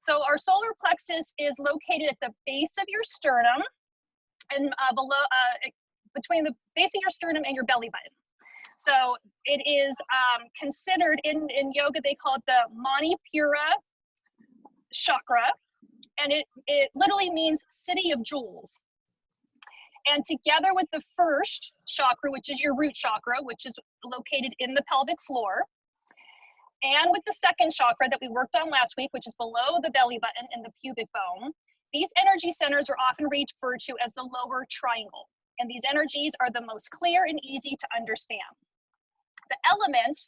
So our solar plexus is located at the base of your sternum and between the base of your sternum and your belly button. So it is considered, in yoga, they call it the Manipura chakra, and it literally means city of jewels. And together with the first chakra, which is your root chakra, which is located in the pelvic floor, and with the second chakra that we worked on last week, which is below the belly button and the pubic bone, these energy centers are often referred to as the lower triangle. And these energies are the most clear and easy to understand. The element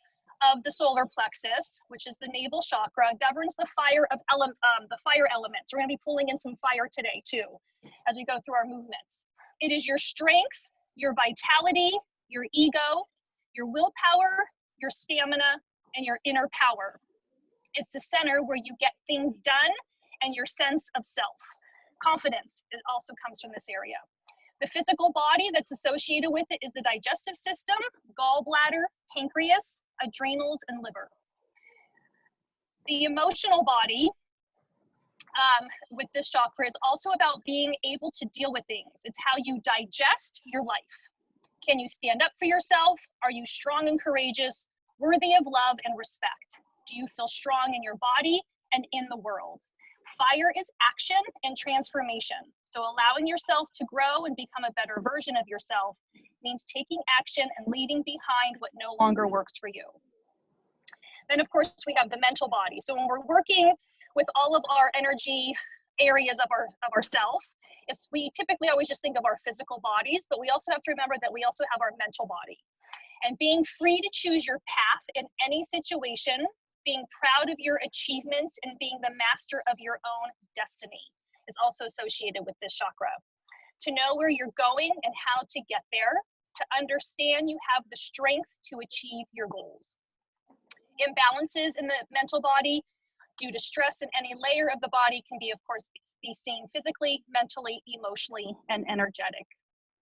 of the solar plexus, which is the navel chakra, governs the fire elements. We're going to be pulling in some fire today too, as we go through our movements. It is your strength, your vitality, your ego, your willpower, your stamina, and your inner power. It's the center where you get things done and your sense of self. Confidence, it also comes from this area. The physical body that's associated with it is the digestive system, gallbladder, pancreas, adrenals, and liver. The emotional body with this chakra is also about being able to deal with things. It's how you digest your life. Can you stand up for yourself? Are you strong and courageous, worthy of love and respect? Do you feel strong in your body and in the world? Fire is action and transformation. So allowing yourself to grow and become a better version of yourself means taking action and leaving behind what no longer works for you. Then of course we have the mental body. So when we're working with all of our energy areas of ourself, we typically always just think of our physical bodies, but we also have to remember that we also have our mental body. And being free to choose your path in any situation, being proud of your achievements, and being the master of your own destiny is also associated with this chakra. To know where you're going and how to get there, to understand you have the strength to achieve your goals. Imbalances in the mental body due to stress in any layer of the body can be, of course, be seen physically, mentally, emotionally, and energetic.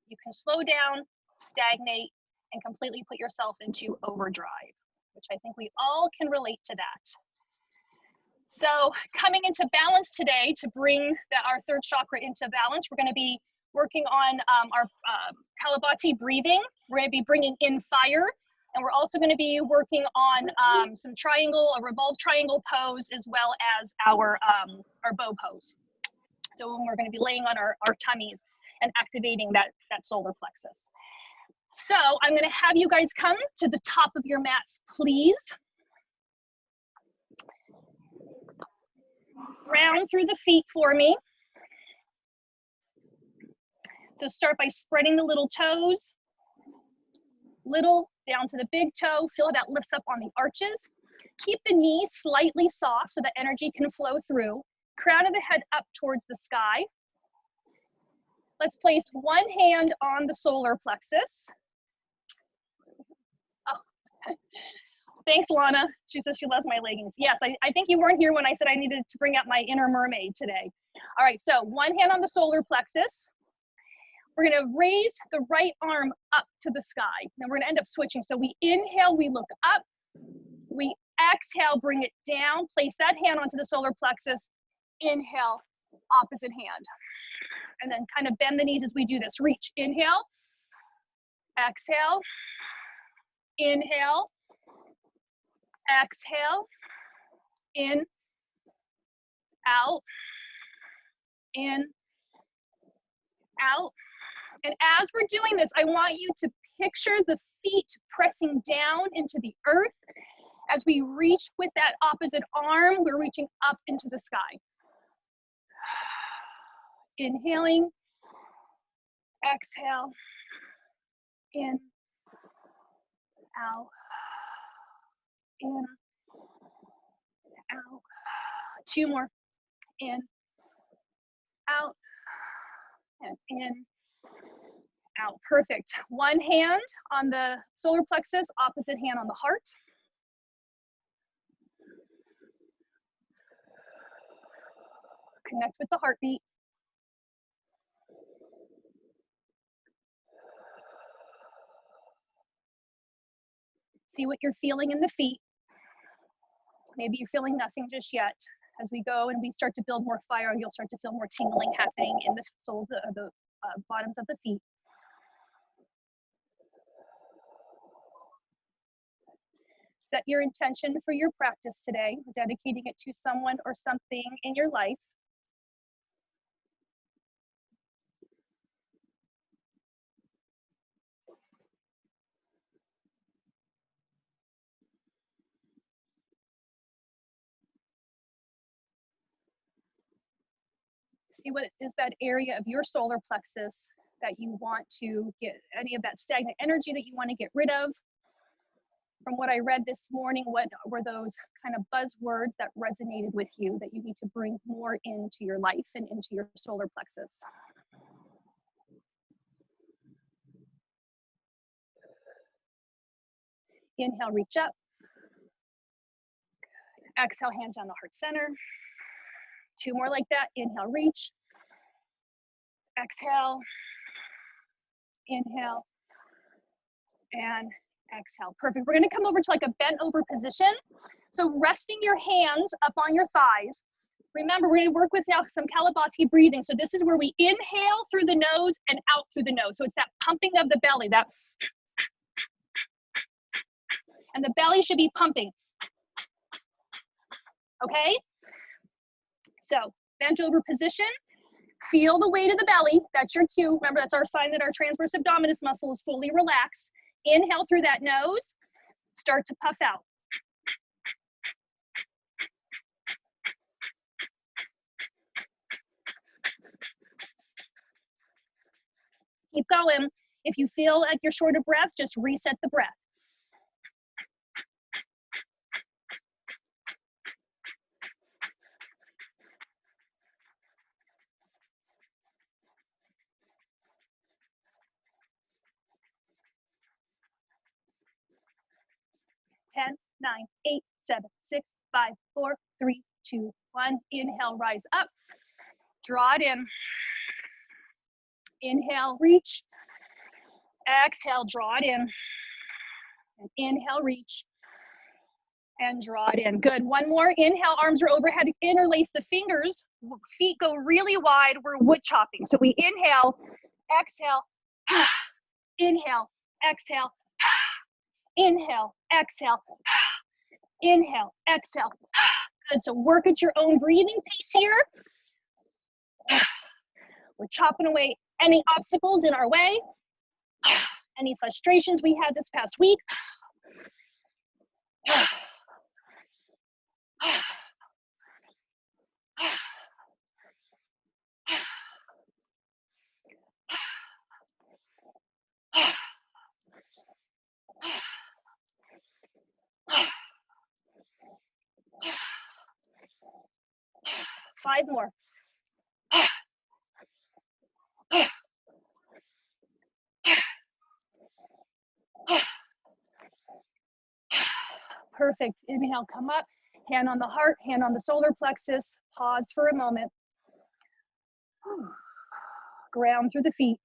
You can slow down, stagnate, and completely put yourself into overdrive, which I think we all can relate to that. So coming into balance today, to bring our third chakra into balance, we're going to be working on our Kapalabhati breathing. We're going to be bringing in fire, and we're also going to be working on a revolved triangle pose, as well as our bow pose. So we're going to be laying on our tummies and activating that solar plexus. So I'm going to have you guys come to the top of your mats, please. Round through the feet for me. So start by spreading the little toes, little down to the big toe. Feel that lifts up on the arches. Keep the knees slightly soft so that energy can flow through. Crown of the head up towards the sky. Let's place one hand on the solar plexus. Oh. Thanks, Lana. She says she loves my leggings. Yes, I think you weren't here when I said I needed to bring out my inner mermaid today. All right, so one hand on the solar plexus. We're gonna raise the right arm up to the sky. Then we're gonna end up switching. So we inhale, we look up. We exhale, bring it down. Place that hand onto the solar plexus. Inhale, opposite hand. And then kind of bend the knees as we do this. Reach, inhale, exhale, inhale, exhale, in, out, in, out. And as we're doing this, I want you to picture the feet pressing down into the earth. As we reach with that opposite arm, we're reaching up into the sky. Inhaling, exhale, in, out, in, out. Two more. In, out, and in, out. Perfect. One hand on the solar plexus, opposite hand on the heart. Connect with the heartbeat. See what you're feeling in the feet. Maybe you're feeling nothing just yet. As we go and we start to build more fire, you'll start to feel more tingling happening in the soles of the bottoms of the feet. Set your intention for your practice today, dedicating it to someone or something in your life. See what is that area of your solar plexus that you want to get, any of that stagnant energy that you want to get rid of. From what I read this morning, what were those kind of buzzwords that resonated with you that you need to bring more into your life and into your solar plexus? Inhale, reach up. Exhale, hands down the heart center. 2 more like that. Inhale, reach. Exhale. Inhale. And exhale. Perfect. We're going to come over to like a bent over position. So resting your hands up on your thighs. Remember, we're going to work with now some Kapalabhati breathing. So this is where we inhale through the nose and out through the nose. So it's that pumping of the belly, that, and the belly should be pumping. Okay? So bent over position. Feel the weight of the belly. That's your cue. Remember, that's our sign that our transverse abdominis muscle is fully relaxed. Inhale through that nose. Start to puff out. Keep going. If you feel like you're short of breath, just reset the breath. Ten, 9, 8, 7, 6, 5, 4, 3, 2, 1. Inhale, rise up. Draw it in. Inhale, reach. Exhale, draw it in. And inhale, reach. And draw it in. Good. One more. Inhale, arms are overhead. Interlace the fingers. Feet go really wide. We're wood chopping. So we inhale, exhale, inhale, exhale, inhale, exhale, inhale, exhale. Good. So work at your own breathing pace here. We're chopping away any obstacles in our way, any frustrations we had this past week. 5 more. Perfect. Inhale, come up. Hand on the heart, hand on the solar plexus. Pause for a moment. Ground through the feet.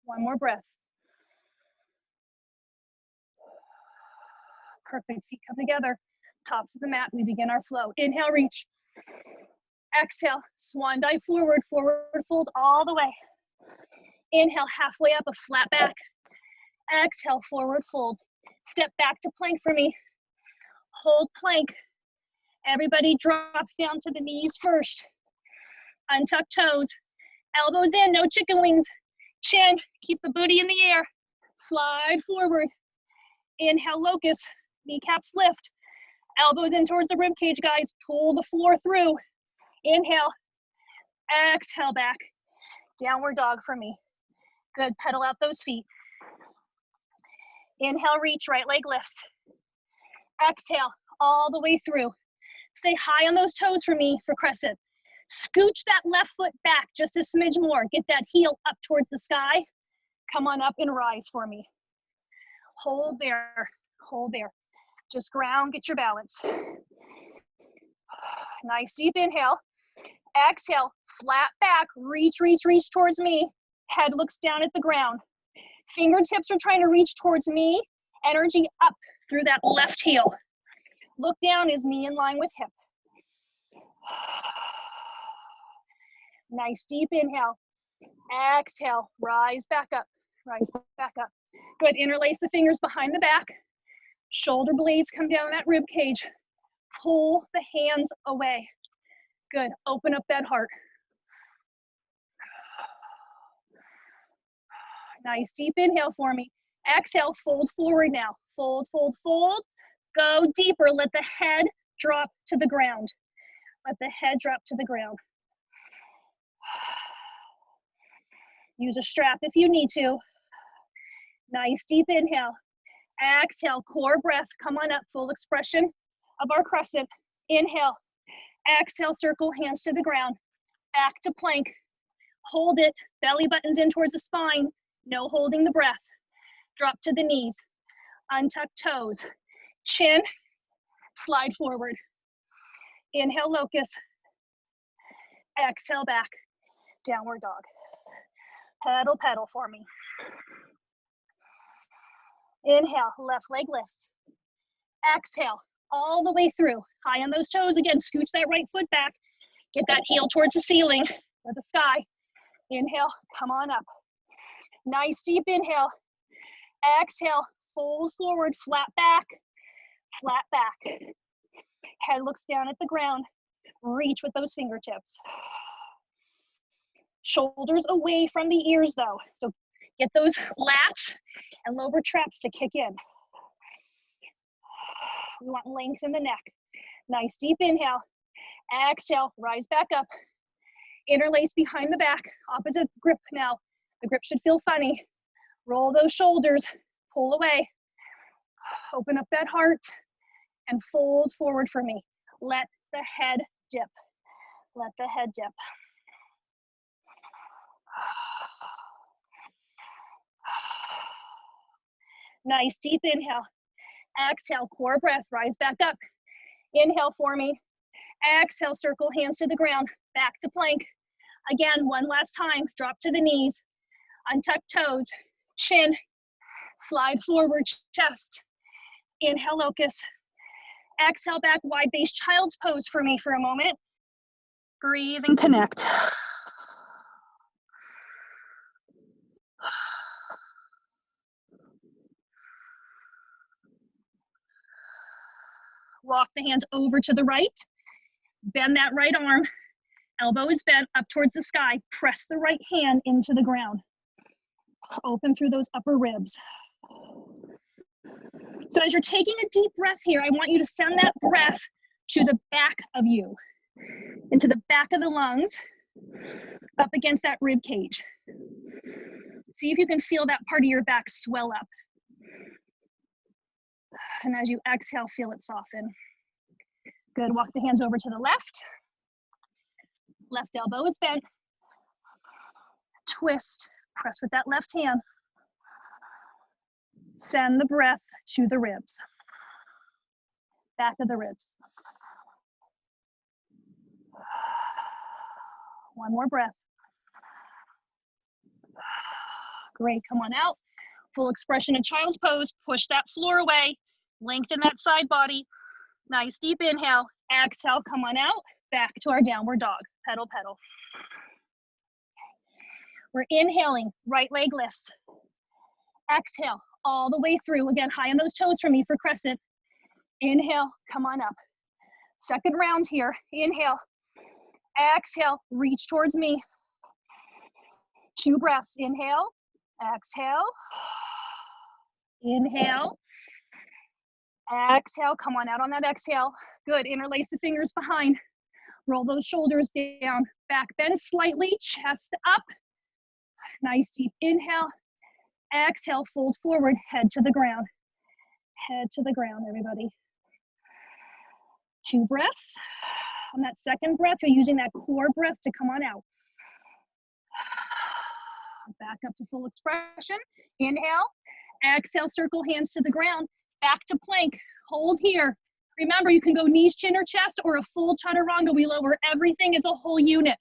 One more breath. Perfect. Feet come together. Tops of the mat. We begin our flow. Inhale, reach. Exhale, swan dive forward, forward fold all the way. Inhale, halfway up, a flat back. Exhale, forward fold. Step back to plank for me. Hold plank. Everybody drops down to the knees first. Untuck toes. Elbows in, no chicken wings. Chin, keep the booty in the air. Slide forward. Inhale, locust. Kneecaps lift. Elbows in towards the rib cage, guys. Pull the floor through. Inhale. Exhale back. Downward dog for me. Good. Pedal out those feet. Inhale, reach, right leg lifts. Exhale, all the way through. Stay high on those toes for me for crescent. Scooch that left foot back just a smidge more. Get that heel up towards the sky. Come on up and rise for me. Hold there. Hold there. Just ground, get your balance. Nice deep inhale. Exhale, flat back, reach, reach, reach towards me. Head looks down at the ground. Fingertips are trying to reach towards me. Energy up through that left heel. Look down, is knee in line with hip. Nice deep inhale. Exhale, rise back up, rise back up. Good, interlace the fingers behind the back. Shoulder blades come down that rib cage. Pull the hands away. Good, open up that heart. Nice deep inhale for me. Exhale, fold forward now. Fold, fold, fold. Go deeper, let the head drop to the ground. Let the head drop to the ground. Use a strap if you need to. Nice deep inhale. Exhale, core breath. Come on up, full expression of our crescent. Inhale. Exhale, circle hands to the ground. Back to plank. Hold it. Belly buttons in towards the spine. No holding the breath. Drop to the knees. Untuck toes. Chin. Slide forward. Inhale, locust. Exhale, back. Downward dog. Pedal, pedal for me. Inhale, left leg lifts. Exhale, all the way through. High on those toes. Again, scooch that right foot back. Get that heel towards the ceiling or the sky. Inhale, come on up. Nice deep inhale. Exhale, fold forward, flat back, flat back. Head looks down at the ground. Reach with those fingertips. Shoulders away from the ears though. So get those lats and lower traps to kick in. We want length in the neck. Nice deep inhale. Exhale, rise back up. Interlace behind the back, opposite grip now. The grip should feel funny. Roll those shoulders, pull away. Open up that heart and fold forward for me. Let the head dip. Let the head dip. Nice deep inhale. Exhale, core breath, rise back up. Inhale for me. Exhale, circle hands to the ground, back to plank. Again, one last time, drop to the knees, untuck toes, chin, slide forward, chest. Inhale, locust. Exhale, back, wide base child's pose for me for a moment. Breathe and connect. Walk the hands over to the right. Bend that right arm. Elbow is bent up towards the sky. Press the right hand into the ground. Open through those upper ribs. So as you're taking a deep breath here, I want you to send that breath to the back of you, into the back of the lungs, up against that rib cage. See if you can feel that part of your back swell up. And as you exhale, feel it soften. Good, walk the hands over to the left. Left elbow is bent. Twist, press with that left hand. Send the breath to the ribs. Back of the ribs. One more breath. Great, come on out. Full expression in child's pose. Push that floor away. Lengthen that side body. Nice deep inhale. Exhale, come on out. Back to our downward dog. Pedal, pedal. We're inhaling, right leg lifts. Exhale, all the way through. Again, high on those toes for me for crescent. Inhale, come on up. Second round here. Inhale. Exhale, reach towards me. 2 breaths. Inhale. Exhale. Inhale. Exhale, come on out on that exhale. Good, interlace the fingers behind. Roll those shoulders down. Back bend slightly, chest up. Nice deep inhale. Exhale, fold forward, head to the ground. Head to the ground, everybody. 2 breaths. On that second breath, you're using that core breath to come on out. Back up to full expression. Inhale. Exhale, circle hands to the ground. Back to plank. Hold here. Remember, you can go knees, chin, or chest, or a full chaturanga. We lower everything as a whole unit.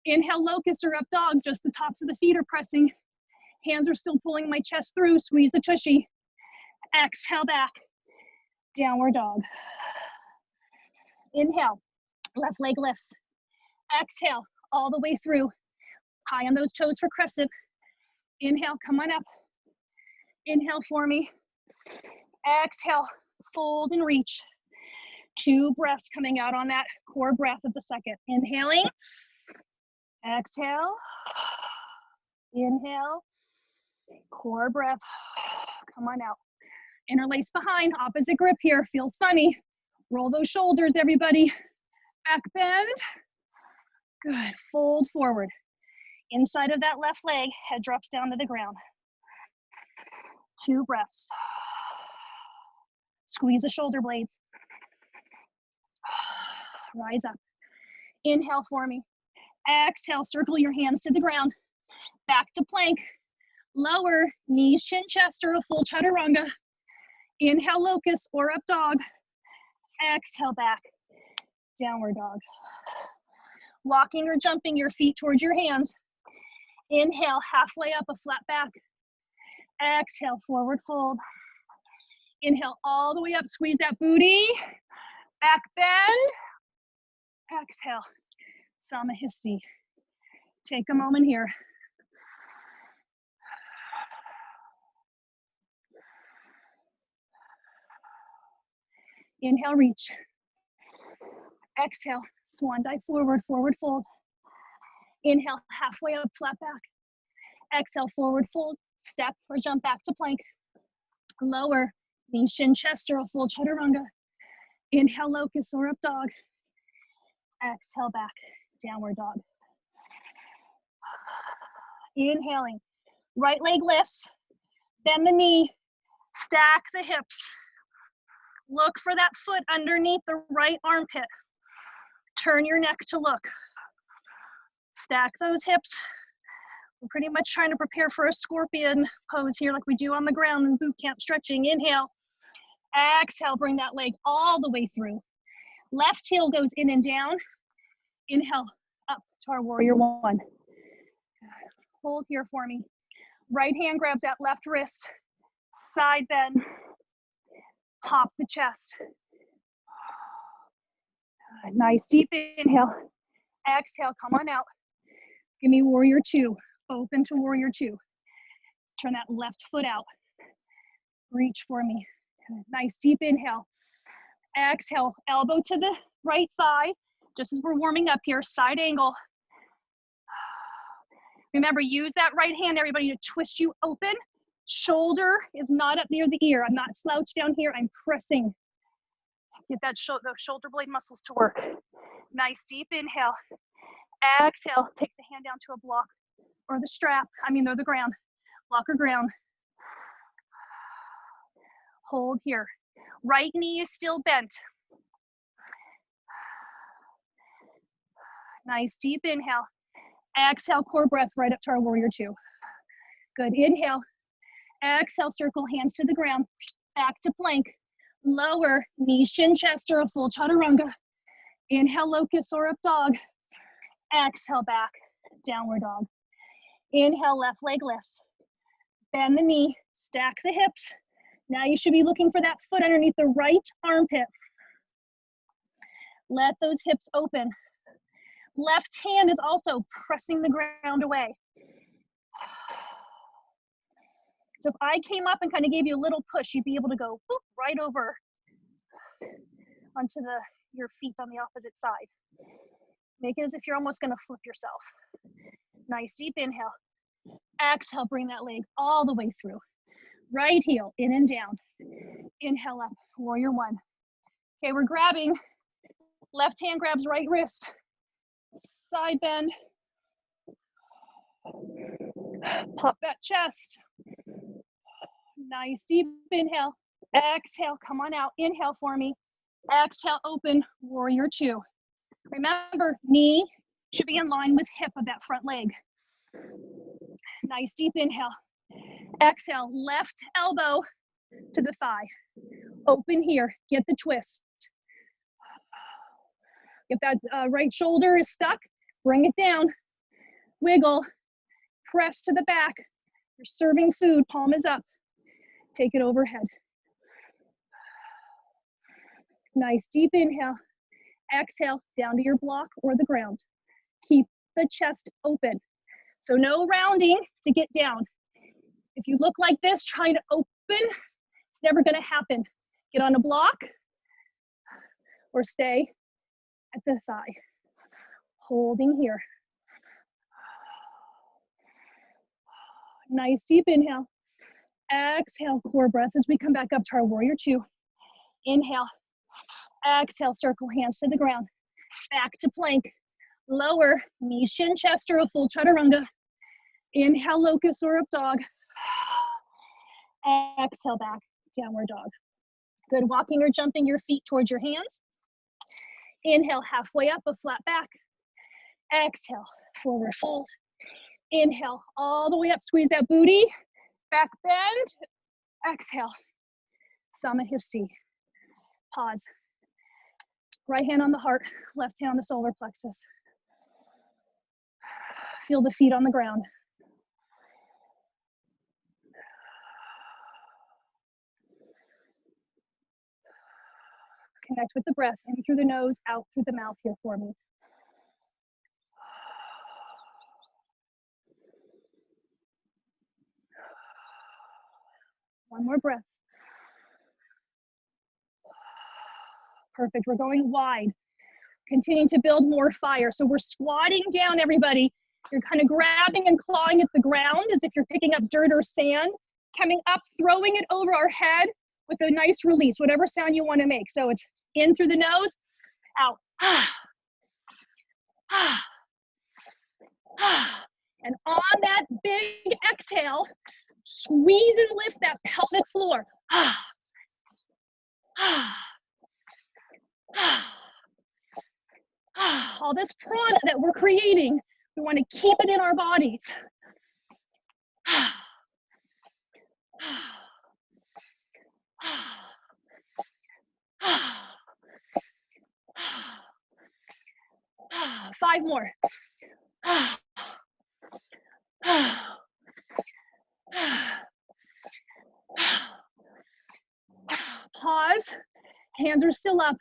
Inhale, locust or up dog. Just the tops of the feet are pressing. Hands are still pulling my chest through. Squeeze the tushy. Exhale back. Downward dog. Inhale, left leg lifts. Exhale, all the way through. High on those toes for crescent. Inhale, come on up. Inhale for me. Exhale, fold and reach. 2 breaths coming out on that core breath of the second. Inhaling. Exhale. Inhale. Core breath. Come on out. Interlace behind. Opposite grip here. Feels funny. Roll those shoulders, everybody. Back bend. Good. Fold forward. Inside of that left leg, head drops down to the ground. 2 breaths. Squeeze the shoulder blades. Rise up. Inhale for me. Exhale, circle your hands to the ground. Back to plank. Lower, knees, chin, chest, or a full chaturanga. Inhale, locust or up dog. Exhale back. Downward dog. Walking or jumping your feet towards your hands. Inhale, halfway up, a flat back. Exhale, forward fold. Inhale, all the way up, squeeze that booty. Back bend. Exhale, Samahasti. Take a moment here. Inhale, reach. Exhale, swan dive forward, forward fold. Inhale, halfway up, flat back. Exhale, forward fold, step or jump back to plank. Lower, knees, shin, chest, or a full chaturanga. Inhale, locust or up dog. Exhale back, downward dog. Inhaling, right leg lifts, bend the knee, stack the hips. Look for that foot underneath the right armpit. Turn your neck to look. Stack those hips. We're pretty much trying to prepare for a scorpion pose here like we do on the ground in boot camp stretching. Inhale, exhale, bring that leg all the way through. Left heel goes in and down. Inhale, up to our warrior one. Hold here for me. Right hand grabs that left wrist. Side bend. Pop the chest. Nice deep inhale. Exhale, come on out. Give me warrior 2. Open to warrior 2. Turn that left foot out. Reach for me. Nice deep inhale. Exhale, elbow to the right thigh. Just as we're warming up here, side angle. Remember, use that right hand, everybody, to twist you open. Shoulder is not up near the ear. I'm not slouched down here. I'm pressing. Get that those shoulder blade muscles to work. Nice deep inhale. Exhale, take the hand down to a block or the strap. Or the ground. Block or ground. Hold here. Right knee is still bent. Nice deep inhale. Exhale, core breath right up to our warrior 2. Good, inhale. Exhale, circle hands to the ground. Back to plank. Lower, knees, shin, chest, or a full chaturanga. Inhale, locust or up dog. Exhale, back, downward dog. Inhale, left leg lifts. Bend the knee, stack the hips. Now you should be looking for that foot underneath the right armpit. Let those hips open. Left hand is also pressing the ground away. So if I came up and kind of gave you a little push, you'd be able to go whoop, right over onto your feet on the opposite side. Make it as if you're almost gonna flip yourself. Nice deep inhale. Exhale, bring that leg all the way through. Right heel, in and down. Inhale up, warrior 1. Okay, we're grabbing. Left hand grabs right wrist. Side bend. Pop that chest. Nice deep inhale. Exhale, come on out. Inhale for me. Exhale, open, warrior 2. Remember, knee should be in line with hip of that front leg. Nice deep inhale. Exhale, left elbow to the thigh. Open here, get the twist. If that right shoulder is stuck, bring it down, wiggle, press to the back. You're serving food, palm is up. Take it overhead. Nice deep inhale. Exhale, down to your block or the ground. Keep the chest open. So no rounding to get down. If you look like this, trying to open, it's never gonna happen. Get on a block or stay at the thigh. Holding here. Nice deep inhale. Exhale, core breath as we come back up to our warrior two. Inhale. Exhale, circle hands to the ground. Back to plank. Lower, knees, shin, chest, or a full chaturanga. Inhale, locust or up dog. Exhale, back, downward dog. Good, walking or jumping your feet towards your hands. Inhale, halfway up, a flat back. Exhale, forward fold. Inhale, all the way up, squeeze that booty. Back bend. Exhale, Samahasti. Pause. Right hand on the heart, left hand on the solar plexus. Feel the feet on the ground. Connect with the breath, in through the nose, out through the mouth here for me. One more breath. Perfect, we're going wide. Continuing to build more fire. So we're squatting down, everybody. You're kind of grabbing and clawing at the ground as if you're picking up dirt or sand. Coming up, throwing it over our head with a nice release, whatever sound you want to make. So it's in through the nose, out. And on that big exhale, squeeze and lift that pelvic floor. All this prana that we're creating, we want to keep it in our bodies. Five more. Pause. Hands are still up.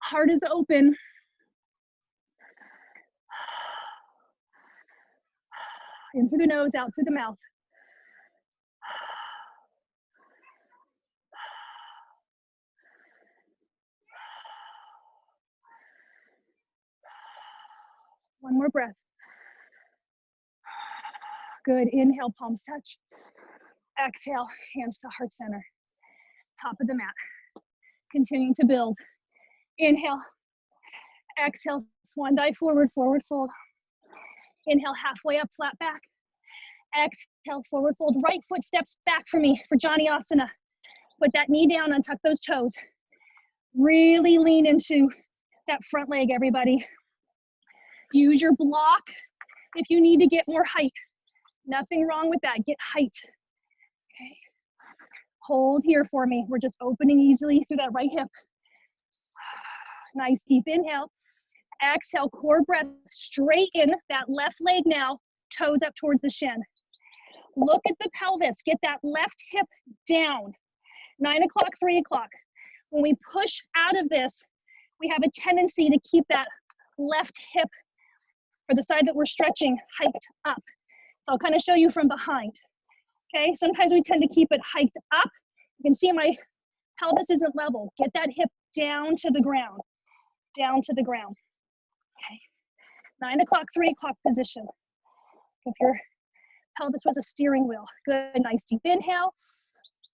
Heart is open. In through the nose, out through the mouth. One more breath. Good. Inhale, palms touch. Exhale, hands to heart center. Top of the mat. Continuing to build. Inhale. Exhale, swan dive forward, forward fold. Inhale, halfway up, flat back. Exhale, forward fold. Right foot steps back for me for Janiyasana. Put that knee down, untuck those toes. Really lean into that front leg, everybody. Use your block if you need to get more height. Nothing wrong with that, get height. Okay. Hold here for me. We're just opening easily through that right hip. Nice deep inhale. Exhale, core breath, straighten that left leg now, toes up towards the shin. Look at the pelvis, get that left hip down. 9 o'clock, 3 o'clock. When we push out of this, we have a tendency to keep that left hip for the side that we're stretching hiked up. So I'll kind of show you from behind. Okay, sometimes we tend to keep it hiked up. You can see my pelvis isn't level. Get that hip down to the ground, down to the ground. Okay, 9 o'clock, 3 o'clock position. If your pelvis was a steering wheel. Good, nice deep inhale.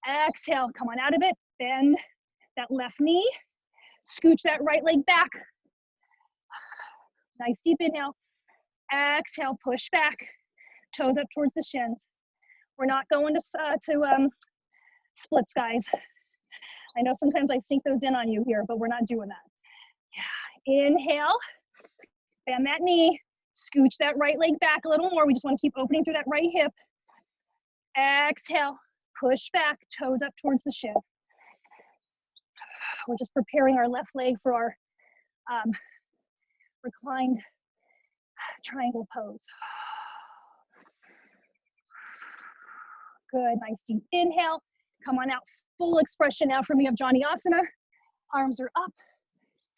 Exhale, come on out of it. Bend that left knee. Scooch that right leg back. Nice deep inhale. Exhale, push back. Toes up towards the shins. We're not going to splits, guys. I know sometimes I sink those in on you here, but we're not doing that. Yeah. Inhale, bend that knee, scooch that right leg back a little more. We just want to keep opening through that right hip. Exhale, push back, toes up towards the shin. We're just preparing our left leg for our reclined triangle pose. Good, nice deep inhale. Come on out, full expression now for me of Janiyasana. Arms are up,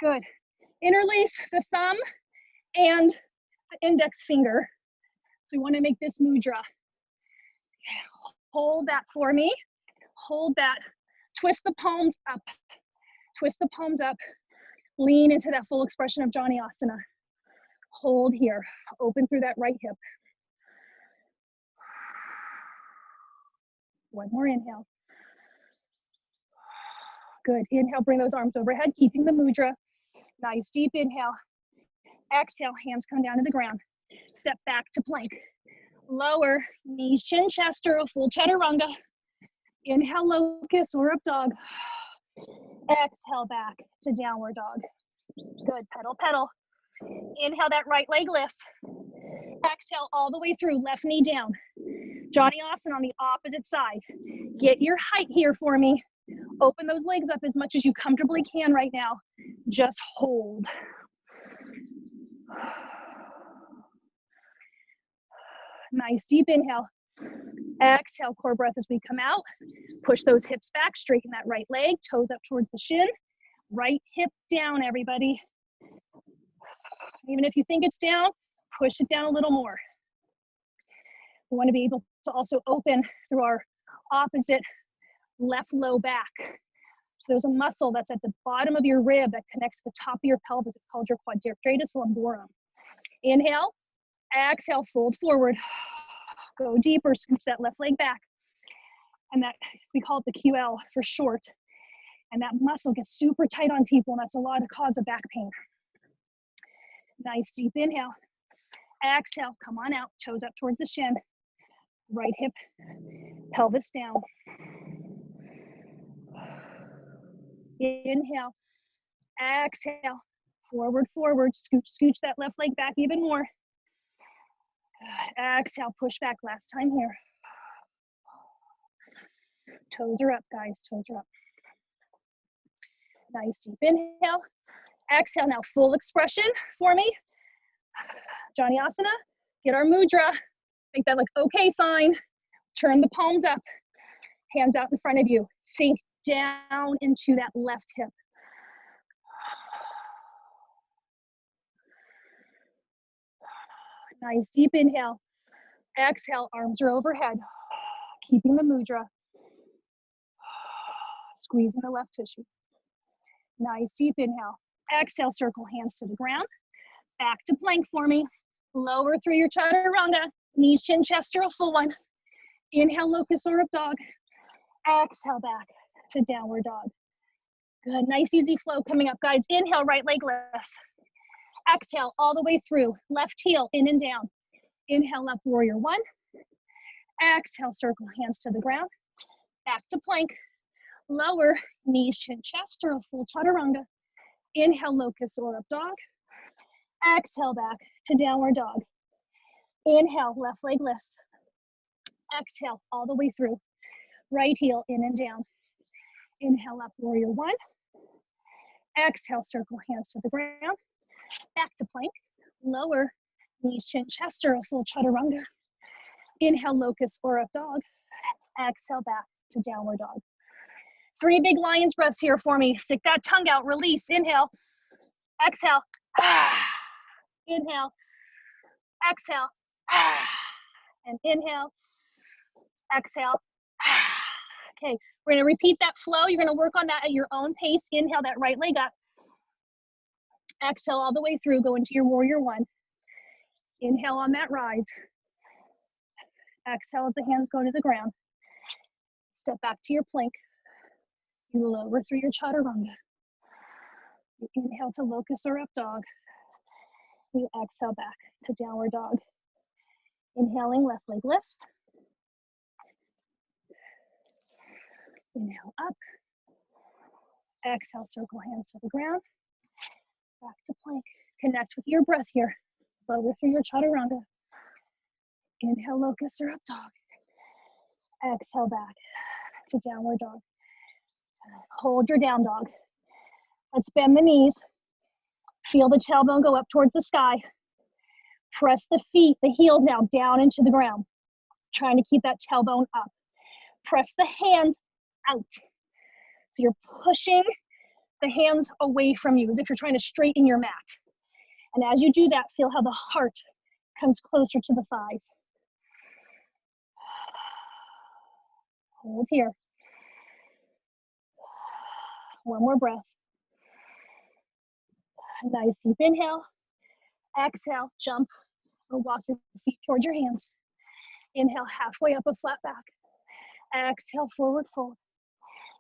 good. Interlace the thumb and the index finger. So we wanna make this mudra. Hold that for me, hold that. Twist the palms up, twist the palms up. Lean into that full expression of Janiyasana. Hold here, open through that right hip. One more inhale. Good, inhale, bring those arms overhead, keeping the mudra. Nice deep inhale. Exhale, hands come down to the ground. Step back to plank. Lower, knees, chin, chest, or a full chaturanga. Inhale, locust or up dog. Exhale, back to downward dog. Good, pedal, pedal. Inhale, that right leg lifts. Exhale, all the way through, left knee down. Janiyasana on the opposite side. Get your height here for me. Open those legs up as much as you comfortably can right now. Just hold. Nice deep inhale. Exhale, core breath as we come out. Push those hips back, straighten that right leg, toes up towards the shin. Right hip down, everybody. Even if you think it's down, push it down a little more. We want to be able to also open through our opposite left low back. So there's a muscle that's at the bottom of your rib that connects to the top of your pelvis. It's called your quadratus lumborum. Inhale, exhale, fold forward. Go deeper, scooch that left leg back. And that, we call it the QL for short. And that muscle gets super tight on people, and that's a lot of cause of back pain. Nice deep inhale. Exhale, come on out, toes up towards the shin. Right hip, pelvis down. Inhale, exhale, forward, forward, scooch that left leg back even more. Good. Exhale, push back, last time here. Toes are up, guys, toes are up. Nice deep inhale. Exhale, now full expression for me. Janiyasana, get our mudra. Make that like okay sign. Turn the palms up, hands out in front of you. Sink down into that left hip. Nice deep inhale. Exhale, arms are overhead. Keeping the mudra. Squeezing the left tissue. Nice deep inhale. Exhale, circle hands to the ground. Back to plank for me. Lower through your chaturanga. Knees, chin, chest, or a full one. Inhale, locust or up dog. Exhale, back to downward dog. Good, nice easy flow coming up, guys. Inhale, right leg lifts. Exhale, all the way through. Left heel, in and down. Inhale, up, warrior one. Exhale, circle hands to the ground. Back to plank. Lower, knees, chin, chest, or a full chaturanga. Inhale, locust or up dog. Exhale, back to downward dog. Inhale, left leg lifts. Exhale, all the way through. Right heel, in and down. Inhale, up, warrior one. Exhale, circle hands to the ground. Back to plank. Lower, knees, chin, chest, or a full chaturanga. Inhale, locust or up dog. Exhale, back to downward dog. 3 big lion's breaths here for me. Stick that tongue out, release, inhale. Exhale. Inhale. Exhale. And inhale. Exhale. Okay, we're gonna repeat that flow. You're gonna work on that at your own pace. Inhale, that right leg up. Exhale all the way through, go into your warrior one. Inhale on that rise. Exhale as the hands go to the ground. Step back to your plank. You lower through your chaturanga. You inhale to locust or up dog. You exhale back to downward dog. Inhaling, left leg lifts. Inhale up. Exhale, circle hands to the ground. Back to plank. Connect with your breath here. Lower through your chaturanga. Inhale, locust or up dog. Exhale back to downward dog. Hold your down dog. Let's bend the knees. Feel the tailbone go up towards the sky. Press the feet, the heels now down into the ground. Trying to keep that tailbone up. Press the hands out. So you're pushing the hands away from you as if you're trying to straighten your mat. And as you do that, feel how the heart comes closer to the thighs. Hold here. One more breath. Nice deep inhale. Exhale, jump or walk your feet towards your hands. Inhale, halfway up a flat back. Exhale, forward fold.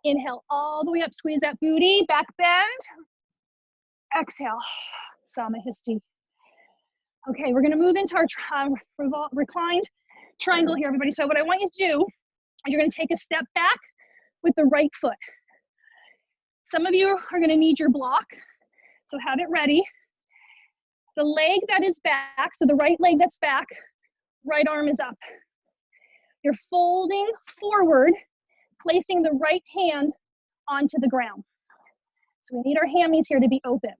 Inhale, all the way up, squeeze that booty, back bend. Exhale, Samahasti. Okay, we're gonna move into our reclined triangle here, everybody. So what I want you to do is you're gonna take a step back with the right foot. Some of you are gonna need your block, so have it ready. The leg that is back, so the right leg that's back, right arm is up. You're folding forward, placing the right hand onto the ground. So we need our hammies here to be open.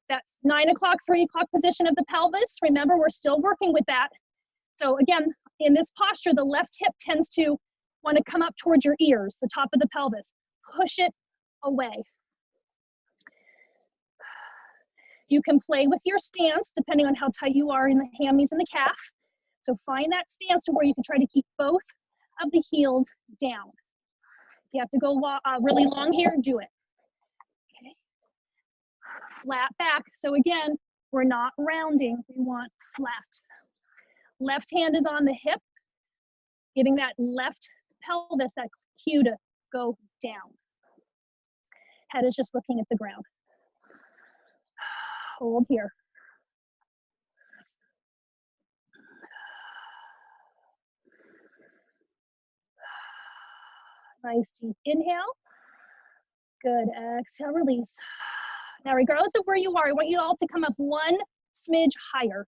That 9 o'clock, 3 o'clock position of the pelvis, remember we're still working with that. So again, in this posture, the left hip tends to want to come up towards your ears, the top of the pelvis. Push it away. You can play with your stance depending on how tight you are in the hammies and the calf. So find that stance to where you can try to keep both of the heels down. If you have to go really long here, do it. Okay. Flat back. So again, we're not rounding, we want flat. Left hand is on the hip, giving that left pelvis that cue to go down. Head is just looking at the ground. Hold here. Nice deep inhale. Good, exhale, release. Now, regardless of where you are, I want you all to come up one smidge higher.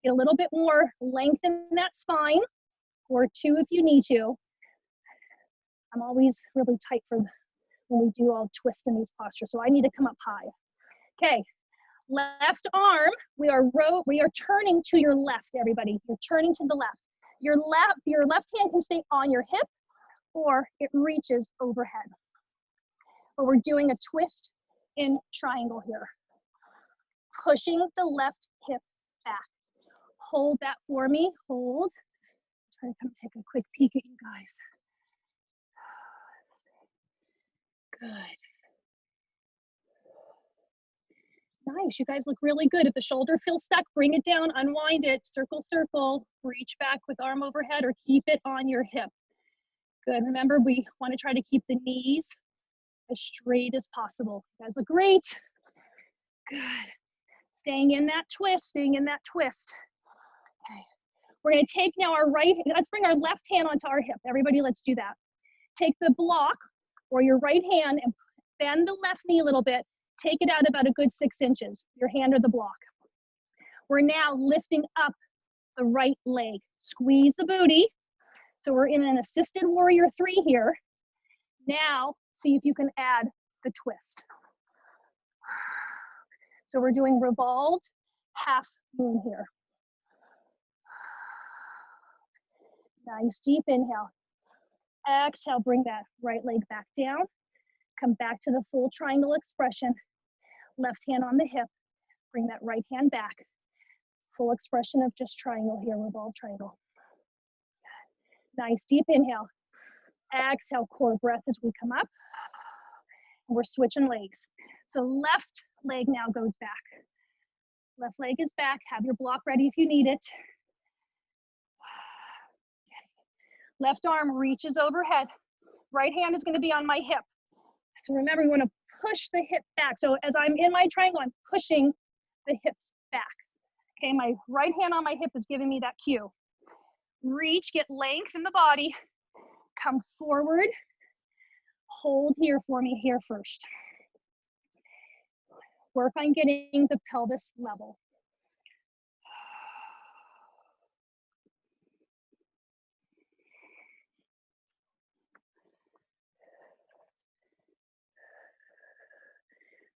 Get a little bit more length in that spine, or two if you need to. I'm always really tight for when we do all twist in these postures, so I need to come up high. Okay, left arm, we are turning to your left, everybody. You're turning to the left. Your left hand can stay on your hip, or it reaches overhead. But we're doing a twist in triangle here. Pushing the left hip back. Hold that for me, hold. Try to come take a quick peek at you guys. Good. Nice, you guys look really good. If the shoulder feels stuck, bring it down, unwind it, circle, circle, reach back with arm overhead or keep it on your hip. Good, remember we want to try to keep the knees as straight as possible. You guys look great. Good. Staying in that twist, staying in that twist. Okay. We're gonna take now our let's bring our left hand onto our hip. Everybody, let's do that. Take the block or your right hand and bend the left knee a little bit. Take it out about a good 6 inches, your hand or the block. We're now lifting up the right leg. Squeeze the booty. So we're in an assisted warrior 3 here. Now, see if you can add the twist. So we're doing revolved half moon here. Nice deep inhale. Exhale, bring that right leg back down. Come back to the full triangle expression. Left hand on the hip. Bring that right hand back. Full expression of just triangle here, revolved triangle. Nice deep inhale. Exhale, core breath as we come up. We're switching legs. So left leg now goes back. Left leg is back. Have your block ready if you need it. Left arm reaches overhead. Right hand is going to be on my hip. So remember, we want to push the hip back. So as I'm in my triangle, I'm pushing the hips back. Okay, my right hand on my hip is giving me that cue. Reach, get length in the body. Come forward. Hold here for me here first. Work on getting the pelvis level.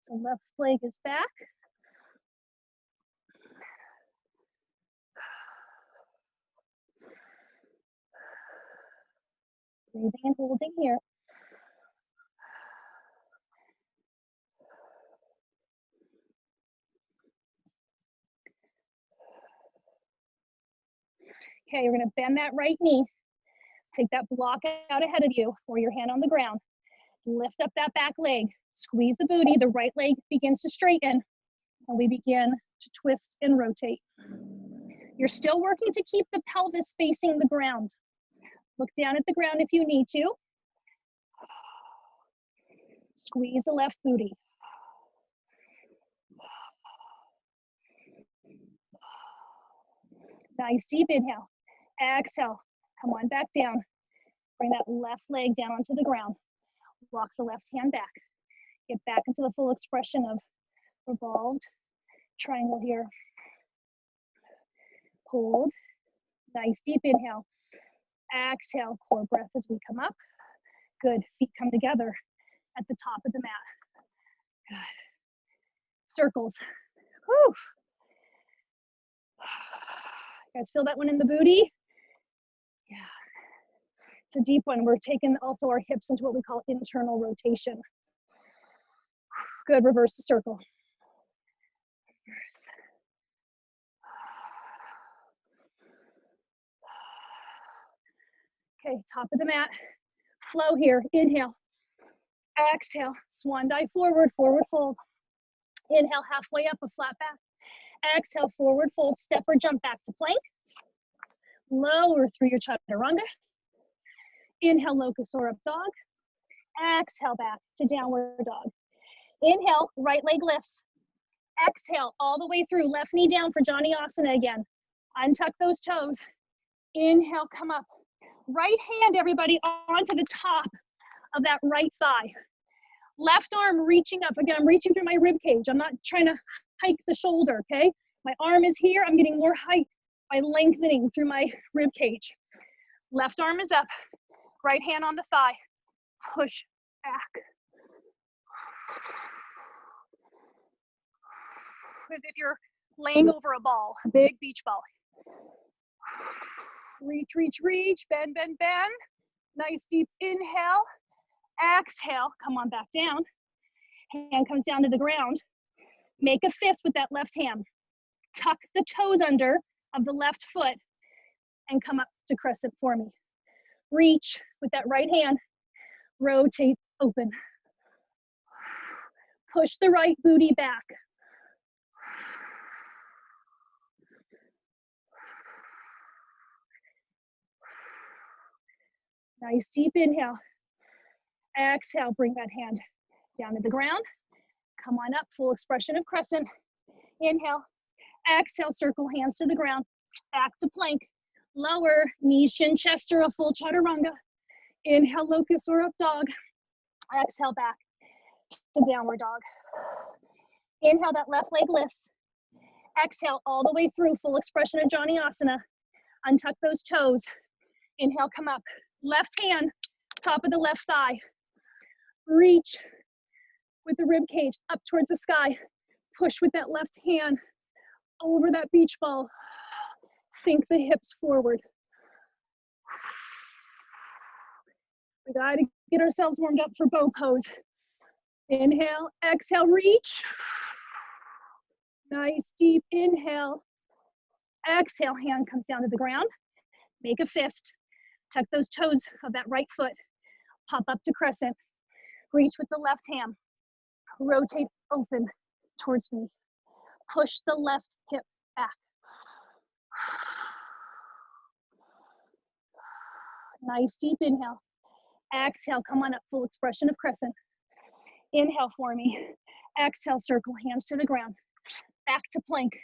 So left leg is back. Breathing and holding here. Okay, you're gonna bend that right knee. Take that block out ahead of you or your hand on the ground. Lift up that back leg. Squeeze the booty. The right leg begins to straighten. And we begin to twist and rotate. You're still working to keep the pelvis facing the ground. Look down at the ground if you need to. Squeeze the left booty. Nice deep inhale. Exhale. Come on back down. Bring that left leg down onto the ground. Walk the left hand back. Get back into the full expression of revolved triangle here. Hold. Nice deep inhale. Exhale, core breath as we come up. Good. Feet come together at the top of the mat. Good. Circles. Whew. You guys feel that one in the booty? Yeah. It's a deep one. We're taking also our hips into what we call internal rotation. Good. Reverse the circle. Reverse. Okay, top of the mat. Flow here. Inhale. Exhale. Swan dive forward. Forward fold. Inhale, halfway up, a flat back. Exhale, forward fold. Step or jump back to plank. Lower through your chaturanga. Inhale, locust or up dog. Exhale, back to downward dog. Inhale, right leg lifts. Exhale, all the way through. Left knee down for Janiyasana again. Untuck those toes. Inhale, come up. Right hand, everybody, onto the top of that right thigh. Left arm reaching up. Again, I'm reaching through my rib cage. I'm not trying to hike the shoulder, okay? My arm is here. I'm getting more height by lengthening through my rib cage. Left arm is up. Right hand on the thigh. Push back. As if you're laying over a ball, a big beach ball. Reach, reach, reach. Bend, bend, bend. Nice deep inhale. Exhale. Come on back down. Hand comes down to the ground. Make a fist with that left hand. Tuck the toes under of the left foot and come up to crescent for me. Reach with that right hand. Rotate, open. Push the right booty back. Nice deep inhale. Exhale, bring that hand down to the ground. Come on up, full expression of crescent. Inhale. Exhale, circle hands to the ground. Back to plank. Lower, knees, shin, chest, or a full chaturanga. Inhale, locust or up dog. Exhale, back to downward dog. Inhale, that left leg lifts. Exhale, all the way through, full expression of Janiyasana. Untuck those toes. Inhale, come up. Left hand, top of the left thigh. Reach with the rib cage up towards the sky. Push with that left hand over that beach ball. Sink the hips forward. We gotta get ourselves warmed up for bow pose. Inhale, exhale, reach. Nice deep inhale. Exhale, hand comes down to the ground. Make a fist. Tuck those toes of that right foot. Pop up to crescent. Reach with the left hand. Rotate open towards me. Push the left hip back. Nice deep inhale. Exhale, come on up, full expression of crescent. Inhale for me. Exhale, circle hands to the ground. Back to plank.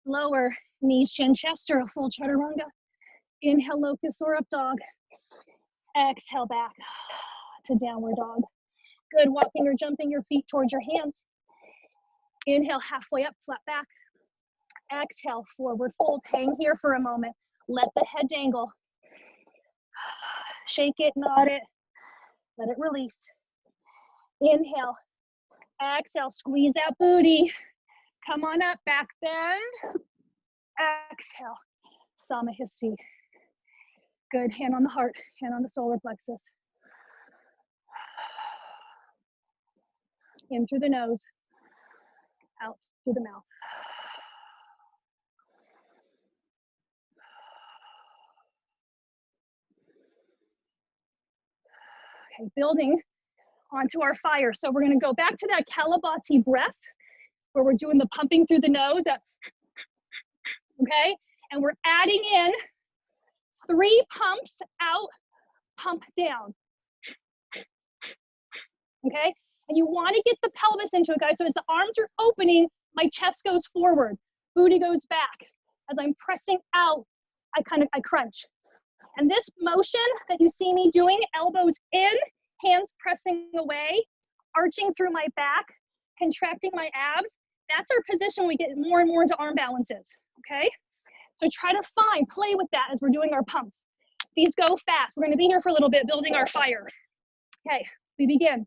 Lower, knees, chin, chest, or a full chaturanga. Inhale, locust or up dog. Exhale, back to downward dog. Good, walking or jumping your feet towards your hands. Inhale, halfway up, flat back. Exhale, forward fold. Hang here for a moment. Let the head dangle. Shake it, nod it. Let it release. Inhale, Exhale, squeeze that booty. Come on up, back bend. Exhale, Samahisti. Good, hand on the heart, hand on the solar plexus. In through the nose, out through the mouth. Okay, building onto our fire. So we're gonna go back to that Kalabati breath where we're doing the pumping through the nose, okay? And we're adding in 3 pumps out, pump down, okay? And you wanna get the pelvis into it, guys. So as the arms are opening, my chest goes forward, booty goes back. As I'm pressing out, I crunch. And this motion that you see me doing, elbows in, hands pressing away, arching through my back, contracting my abs, that's our position when we get more and more into arm balances, okay? So try to play with that as we're doing our pumps. These go fast. We're gonna be here for a little bit building our fire. Okay, we begin.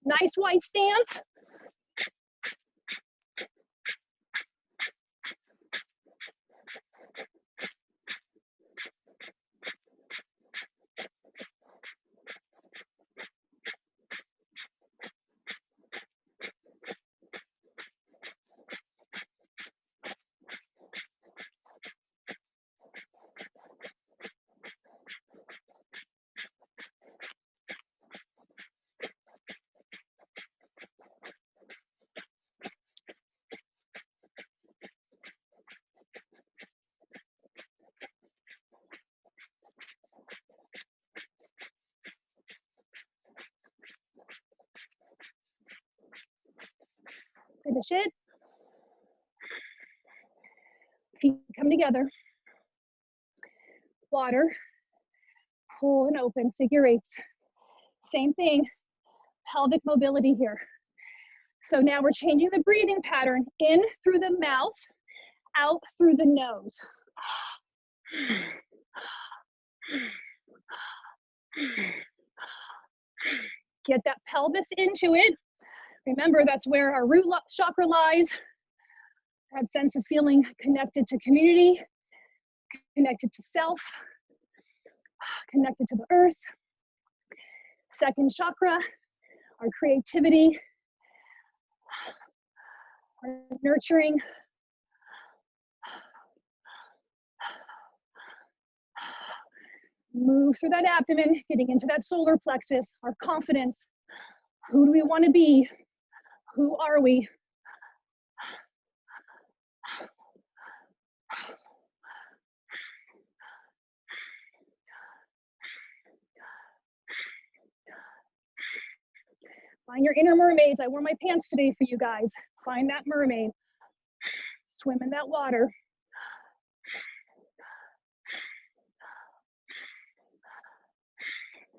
Nice wide stance. Finish it. Feet come together. Water, pull and open, figure 8s. Same thing, pelvic mobility here. So now we're changing the breathing pattern, in through the mouth, out through the nose. Get that pelvis into it. Remember, that's where our root chakra lies. That sense of feeling connected to community, connected to self, connected to the earth. Second chakra, our creativity, our nurturing. Move through that abdomen, getting into that solar plexus, our confidence. Who do we want to be? Who are we? Find your inner mermaids. I wore my pants today for you guys. Find that mermaid. Swim in that water.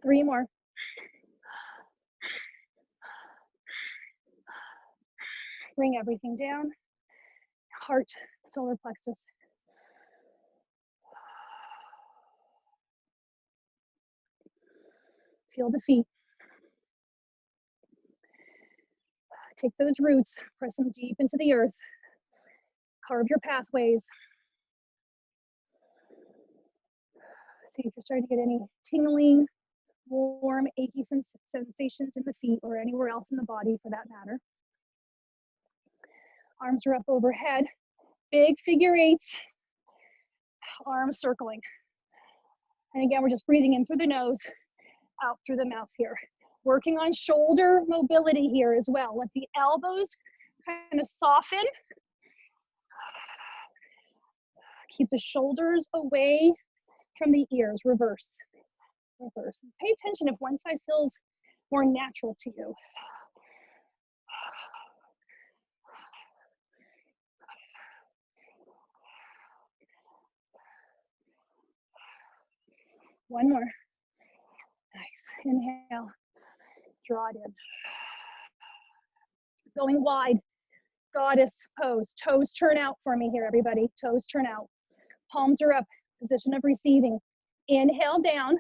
Three more. Bring everything down. Heart, solar plexus. Feel the feet. Take those roots, press them deep into the earth. Carve your pathways. See if you're starting to get any tingling, warm, achy sensations in the feet or anywhere else in the body for that matter. Arms are up overhead. Big figure 8s. Arms circling. And again, we're just breathing in through the nose, out through the mouth here. Working on shoulder mobility here as well. Let the elbows kind of soften. Keep the shoulders away from the ears. Reverse. Reverse. Pay attention if one side feels more natural to you. One more. Nice. Inhale. Draw it in. Going wide. Goddess pose. Toes turn out for me here, everybody. Toes turn out. Palms are up. Position of receiving. Inhale down.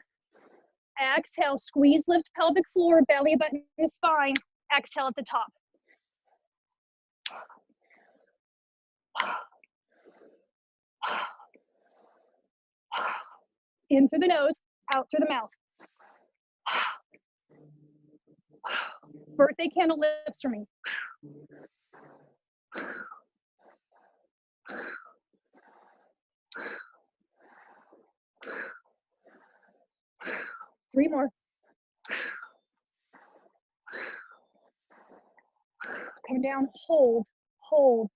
Exhale, squeeze, lift pelvic floor, belly button to spine. Exhale at the top. In through the nose, out through the mouth. Birthday candle lips for me. 3 more. Come down, hold, hold,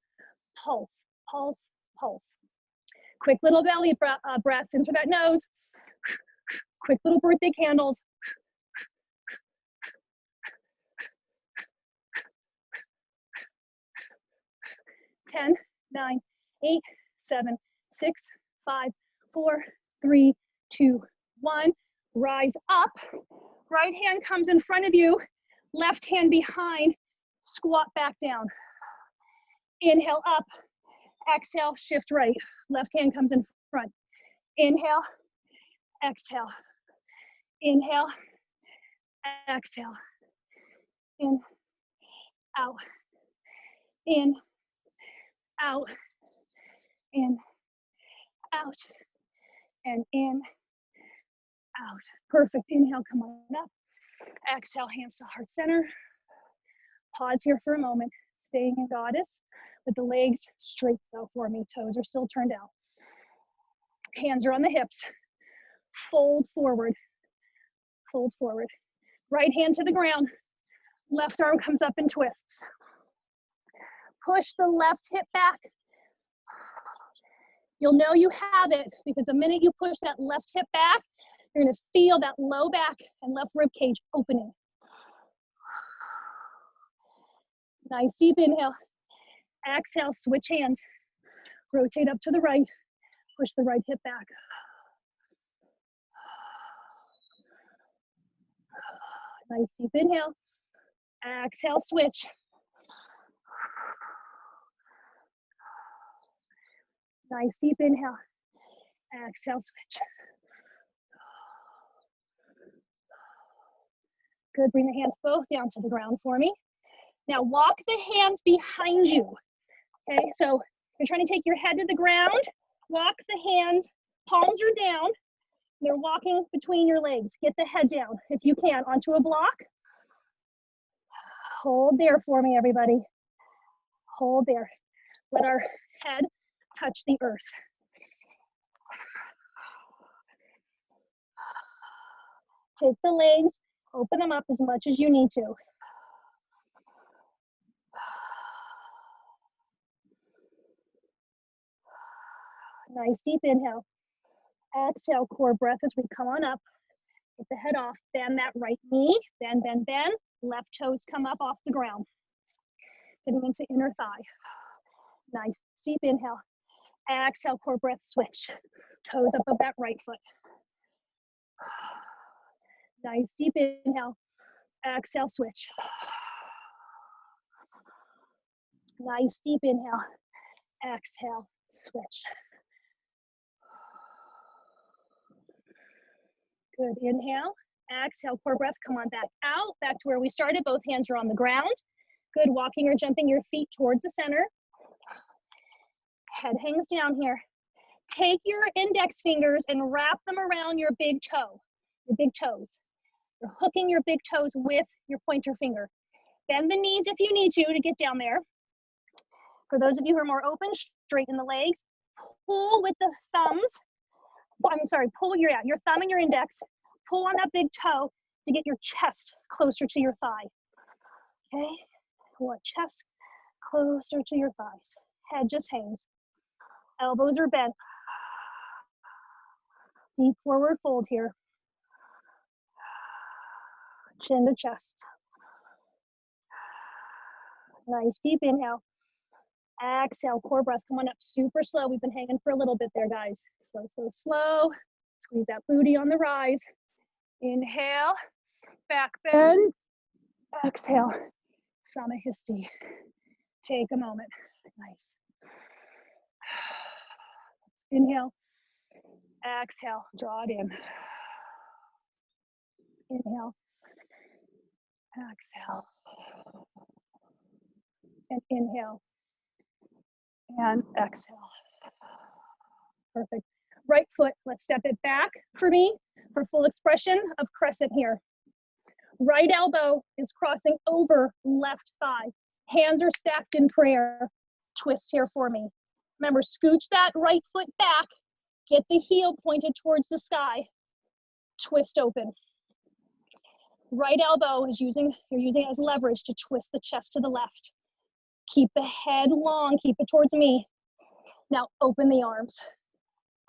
pulse, pulse, pulse. Quick little belly breaths in through that nose. Quick little birthday candles. Ten, 9, 8, 7, 6, 5, 4, 3, 2, 1. Rise up. Right hand comes in front of you. Left hand behind. Squat back down. Inhale up. Exhale, shift right. Left hand comes in front. Inhale. Exhale. Inhale. Exhale. In. Out. In. Out. In. Out. And in. Out. Perfect. Inhale, come on up. Exhale, hands to heart center. Pause here for a moment. Staying in goddess with the legs straight though for me. Toes are still turned out. Hands are on the hips. Fold forward. Fold forward. Right hand to the ground. Left arm comes up and twists. Push the left hip back. You'll know you have it because the minute you push that left hip back, you're gonna feel that low back and left rib cage opening. Nice deep inhale. Exhale, switch hands. Rotate up to the right. Push the right hip back. Nice deep inhale. Exhale, switch. Nice deep inhale. Exhale, switch. Good, bring the hands both down to the ground for me. Now walk the hands behind you. Okay, so you're trying to take your head to the ground. Walk the hands, palms are down. They're walking between your legs. Get the head down, if you can, onto a block. Hold there for me, everybody. Hold there. Let our head touch the earth. Take the legs, open them up as much as you need to. Nice deep inhale. Exhale, core breath as we come on up. Get the head off, bend that right knee, bend, bend, bend. Left toes come up off the ground. Getting into inner thigh. Nice deep inhale. Exhale, core breath, switch. Toes up of that right foot. Nice deep inhale. Exhale, switch. Nice deep inhale. Exhale, switch. Good, inhale. Exhale, core breath, come on back out, back to where we started. Both hands are on the ground. Good, walking or jumping your feet towards the center. Head hangs down here. Take your index fingers and wrap them around your big toe, your big toes. You're hooking your big toes with your pointer finger. Bend the knees if you need to get down there. For those of you who are more open, straighten the legs. Pull with the thumbs. Pull your thumb and your index. Pull on that big toe to get your chest closer to your thigh. Okay, pull our chest closer to your thighs. Head just hangs. Elbows are bent. Deep forward fold here. Chin to chest. Nice deep inhale. Exhale, core breath, come on up super slow. We've been hanging for a little bit there, guys. Slow, slow, slow. Squeeze that booty on the rise. Inhale, back bend. Exhale, Samahisti. Take a moment. Nice. Inhale. Exhale, draw it in. Inhale. Exhale. And inhale. And exhale. Perfect. Right foot, let's step it back for me for full expression of crescent here. Right elbow is crossing over left thigh. Hands are stacked in prayer. Twist here for me. Remember, scooch that right foot back. Get the heel pointed towards the sky. Twist open. Right elbow is you're using it as leverage to twist the chest to the left. Keep the head long, keep it towards me. Now open the arms.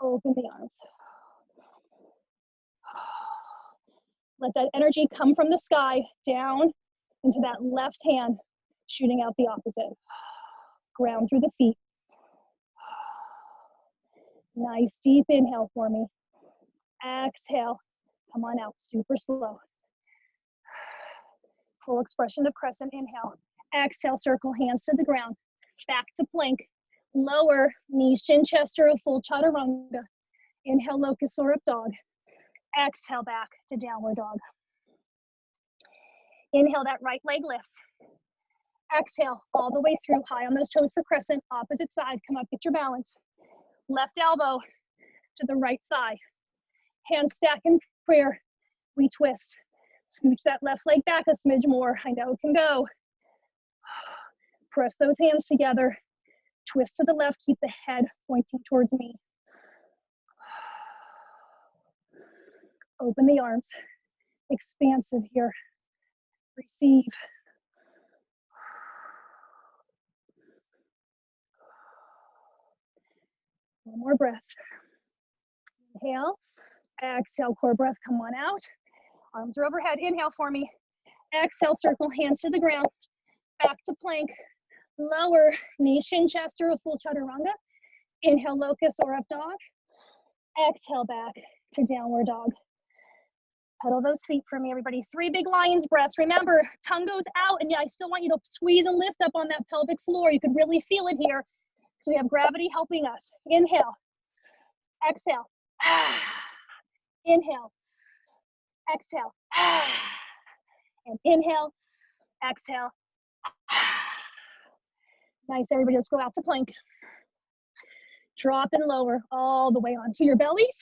Open the arms. Let that energy come from the sky down into that left hand, shooting out the opposite. Ground through the feet. Nice deep inhale for me. Exhale. Come on out, super slow. Full expression of crescent, inhale. Exhale, circle hands to the ground. Back to plank. Lower knees, chin, chest, or a full chaturanga. Inhale, locust or up dog. Exhale, back to downward dog. Inhale, that right leg lifts. Exhale, all the way through, high on those toes for crescent. Opposite side, come up, get your balance. Left elbow to the right thigh. Hand stack in prayer. We twist. Scooch that left leg back a smidge more. I know it can go. Press those hands together. Twist to the left. Keep the head pointing towards me. Open the arms. Expansive here. Receive. One more breath. Inhale. Exhale, core breath. Come on out. Arms are overhead. Inhale for me. Exhale, circle hands to the ground. Back to plank. Lower knee, shin, chest, or a full chaturanga. Inhale, locust or up dog. Exhale, back to downward dog. Pedal those feet for me, everybody. 3 big lion's breaths. Remember, tongue goes out, and yeah, I still want you to squeeze and lift up on that pelvic floor. You can really feel it here. So we have gravity helping us. Inhale. Exhale. Inhale. Exhale. And inhale. Exhale. Nice, everybody. Let's go out to plank. Drop and lower all the way onto your bellies.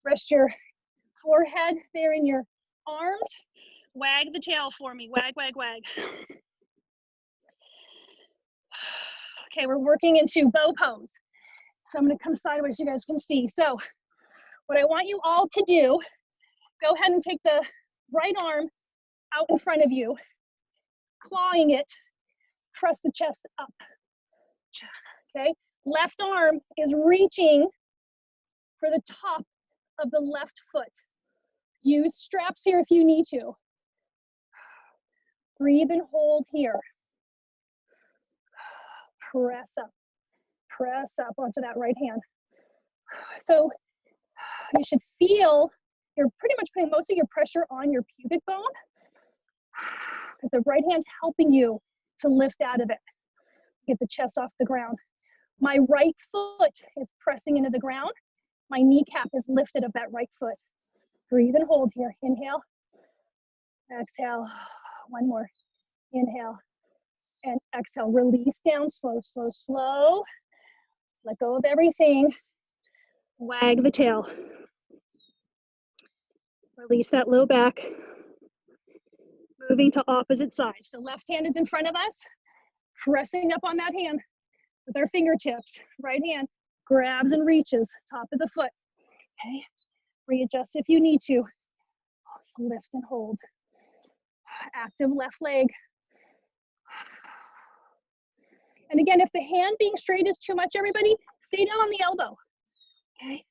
Rest your forehead there in your arms. Wag the tail for me. Wag, wag, wag. Okay, we're working into bow pose. So I'm going to come sideways so you guys can see. So what I want you all to do, go ahead and take the right arm out in front of you, clawing it, press the chest up. Okay, left arm is reaching for the top of the left foot. Use straps here if you need to. Breathe and hold here. Press up onto that right hand. So you should feel you're pretty much putting most of your pressure on your pubic bone because the right hand's helping you to lift out of it. Get the chest off the ground. My right foot is pressing into the ground. My kneecap is lifted of that right foot. Breathe and hold here. Inhale. Exhale. One more. Inhale. And exhale. Release down. Slow, slow, slow. Let go of everything. Wag the tail. Release that low back. Moving to opposite side. So left hand is in front of us. Pressing up on that hand with our fingertips. Right hand grabs and reaches top of the foot. Okay. Readjust if you need to. Lift and hold. Active left leg. And again, if the hand being straight is too much, everybody, stay down on the elbow. Okay.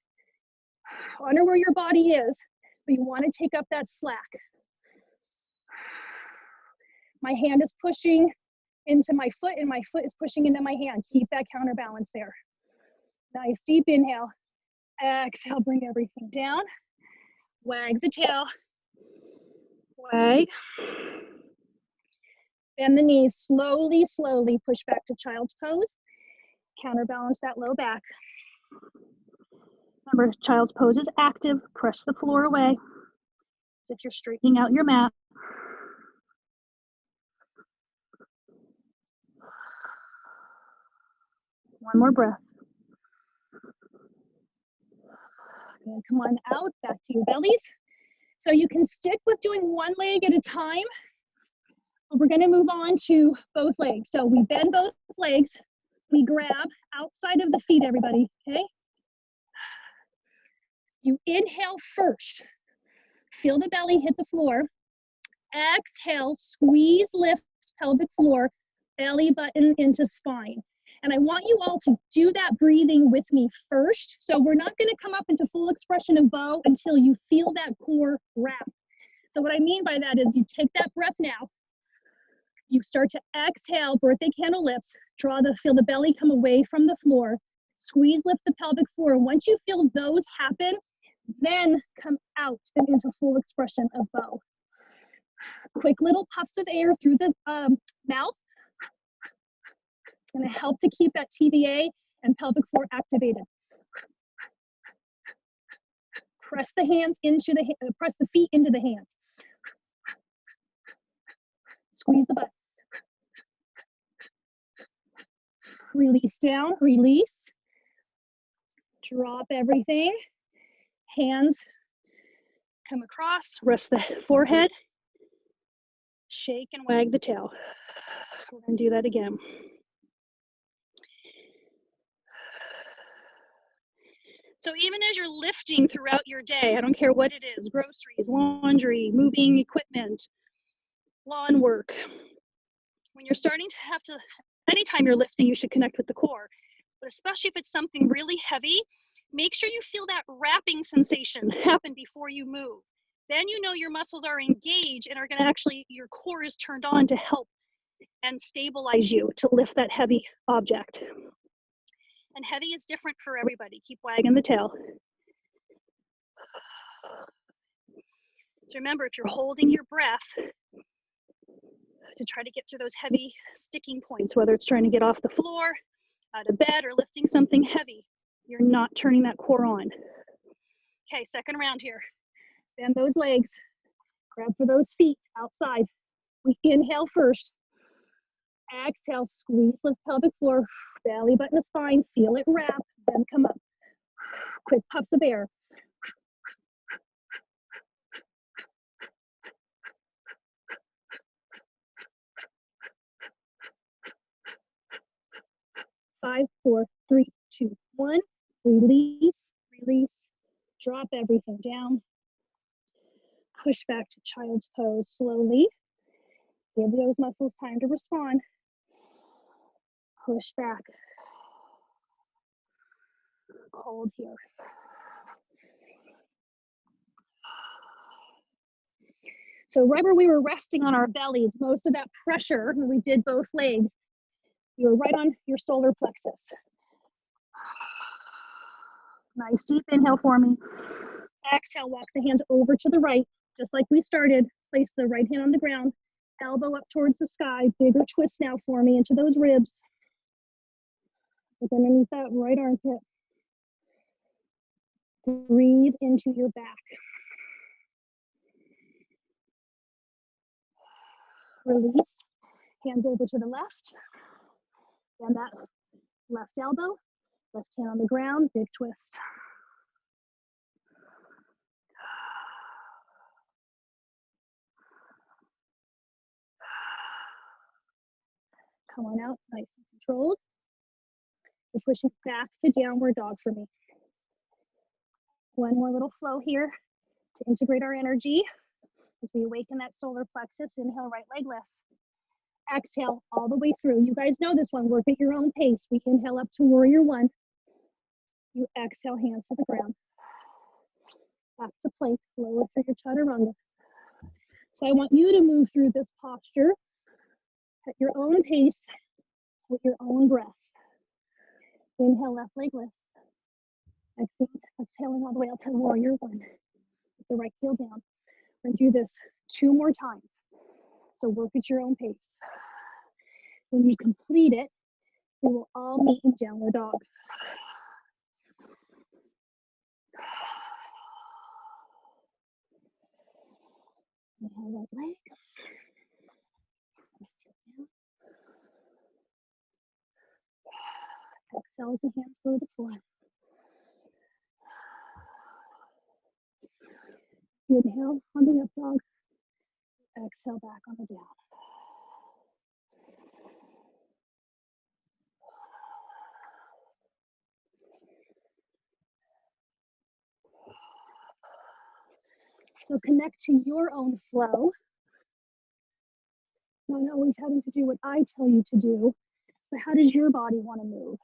Honor where your body is, but you want to take up that slack. My hand is pushing into my foot, and my foot is pushing into my hand. Keep that counterbalance there. Nice deep inhale. Exhale, bring everything down. Wag the tail. Wag. Bend the knees. Slowly, slowly push back to child's pose. Counterbalance that low back. Remember, child's pose is active. Press the floor away. if you're straightening out your mat. One more breath. Good, come on out, back to your bellies. So you can stick with doing one leg at a time. We're gonna move on to both legs. So we bend both legs, we grab outside of the feet, everybody, okay? You inhale first. Feel the belly hit the floor. Exhale, squeeze, lift pelvic floor, belly button into spine. And I want you all to do that breathing with me first. So we're not gonna come up into full expression of bow until you feel that core wrap. So what I mean by that is you take that breath now, you start to exhale, birthday candle lips, feel the belly come away from the floor, squeeze, lift the pelvic floor. Once you feel those happen, then come out and into full expression of bow. Quick little puffs of air through the mouth. It's gonna help to keep that TVA and pelvic floor activated. Press the hands into press the feet into the hands. Squeeze the butt. Release down, release. Drop everything. Hands come across, rest the forehead. Shake and wag the tail. We're gonna do that again. So even as you're lifting throughout your day, I don't care what it is, groceries, laundry, moving equipment, lawn work, when you're starting to have to, anytime you're lifting, you should connect with the core, but especially if it's something really heavy, make sure you feel that wrapping sensation happen before you move. Then you know your muscles are engaged and are gonna actually, your core is turned on to help and stabilize you to lift that heavy object. And heavy is different for everybody. Keep wagging the tail. So remember, if you're holding your breath to try to get through those heavy sticking points, whether it's trying to get off the floor, out of bed, or lifting something heavy, you're not turning that core on. Okay, second round here. Bend those legs, grab for those feet outside. We inhale first. Exhale, squeeze, lift pelvic floor, belly button to spine, feel it wrap, then come up. Quick puffs of air. Five, four, three, two, one. Release, release, drop everything down. Push back to child's pose slowly. Give those muscles time to respond. Push back. Hold here. So right where we were resting on our bellies, most of that pressure when we did both legs, you were right on your solar plexus. Nice deep inhale for me. Exhale, walk the hands over to the right, just like we started. Place the right hand on the ground, elbow up towards the sky. Bigger twist now for me into those ribs. Look underneath that right armpit. Breathe into your back. Release, hands over to the left. And that left elbow, left hand on the ground, big twist. Come on out, nice and controlled. We're pushing back to downward dog for me. One more little flow here to integrate our energy as we awaken that solar plexus. Inhale, right leg lifts. Exhale all the way through. You guys know this one, work at your own pace. We inhale up to warrior one. You exhale, hands to the ground. Back to plank, lower through your chaturanga. So I want you to move through this posture at your own pace with your own breath. Inhale, left leg lifts. Exhaling all the way out to warrior one. With the right heel down. We're gonna do this 2 more times. So work at your own pace. When you complete it, we will all meet in downward dog. Inhale, right leg. Exhale as the hands go to the floor. Inhale on the up dog. Exhale back on the down. So connect to your own flow. Not always having to do what I tell you to do, but how does your body want to move?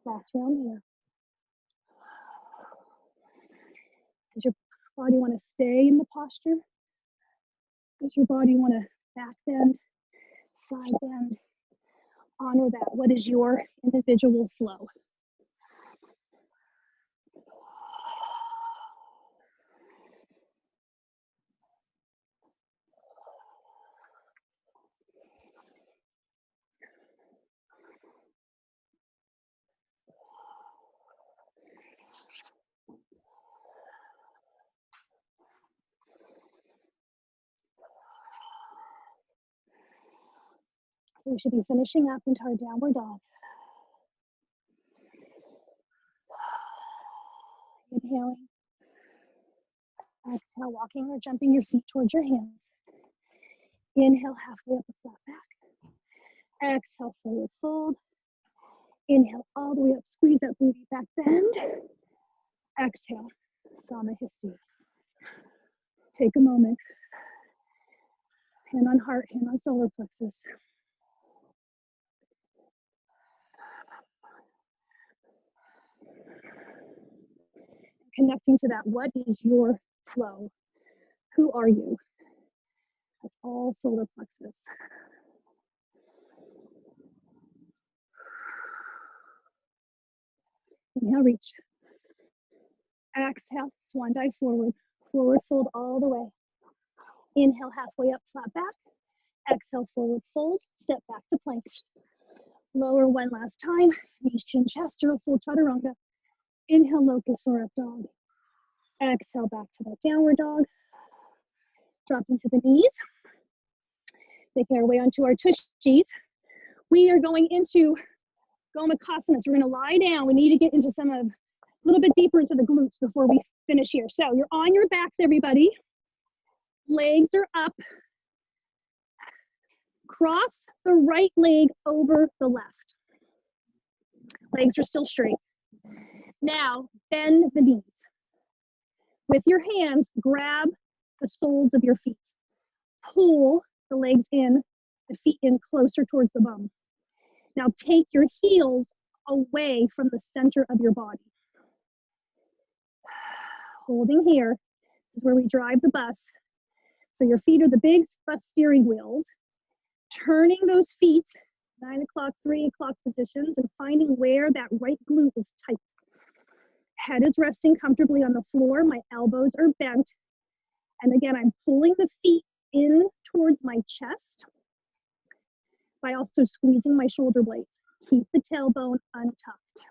Last round here. Does your body want to stay in the posture? Does your body want to back bend, side bend? Honor that. What is your individual flow? So we should be finishing up into our downward dog. Inhaling. Exhale, walking or jumping your feet towards your hands. Inhale, halfway up the flat back. Exhale, forward fold. Inhale, all the way up, squeeze that booty back, bend. Exhale, Samahasti. Take a moment. Hand on heart, hand on solar plexus. Connecting to that, what is your flow? Who are you? That's all solar plexus. Inhale, reach. Exhale, swan dive forward. Forward fold all the way. Inhale, halfway up, flat back. Exhale, forward fold. Step back to plank. Lower one last time. Knees, chin, chest, or a full chaturanga. Inhale, locust or up dog. Exhale, back to that downward dog. Dropping to the knees. Making our way onto our tushies. We are going into Gomukhasana. So we're gonna lie down. We need to get into a little bit deeper into the glutes before we finish here. So you're on your backs, everybody. Legs are up. Cross the right leg over the left. Legs are still straight. Now, bend the knees. With your hands, grab the soles of your feet. Pull the legs in, the feet in closer towards the bum. Now take your heels away from the center of your body. Holding here, this is where we drive the bus. So your feet are the big bus steering wheels. Turning those feet, 9 o'clock, 3 o'clock positions, and finding where that right glute is tight. Head is resting comfortably on the floor. My elbows are bent. And again, I'm pulling the feet in towards my chest by also squeezing my shoulder blades. Keep the tailbone untucked.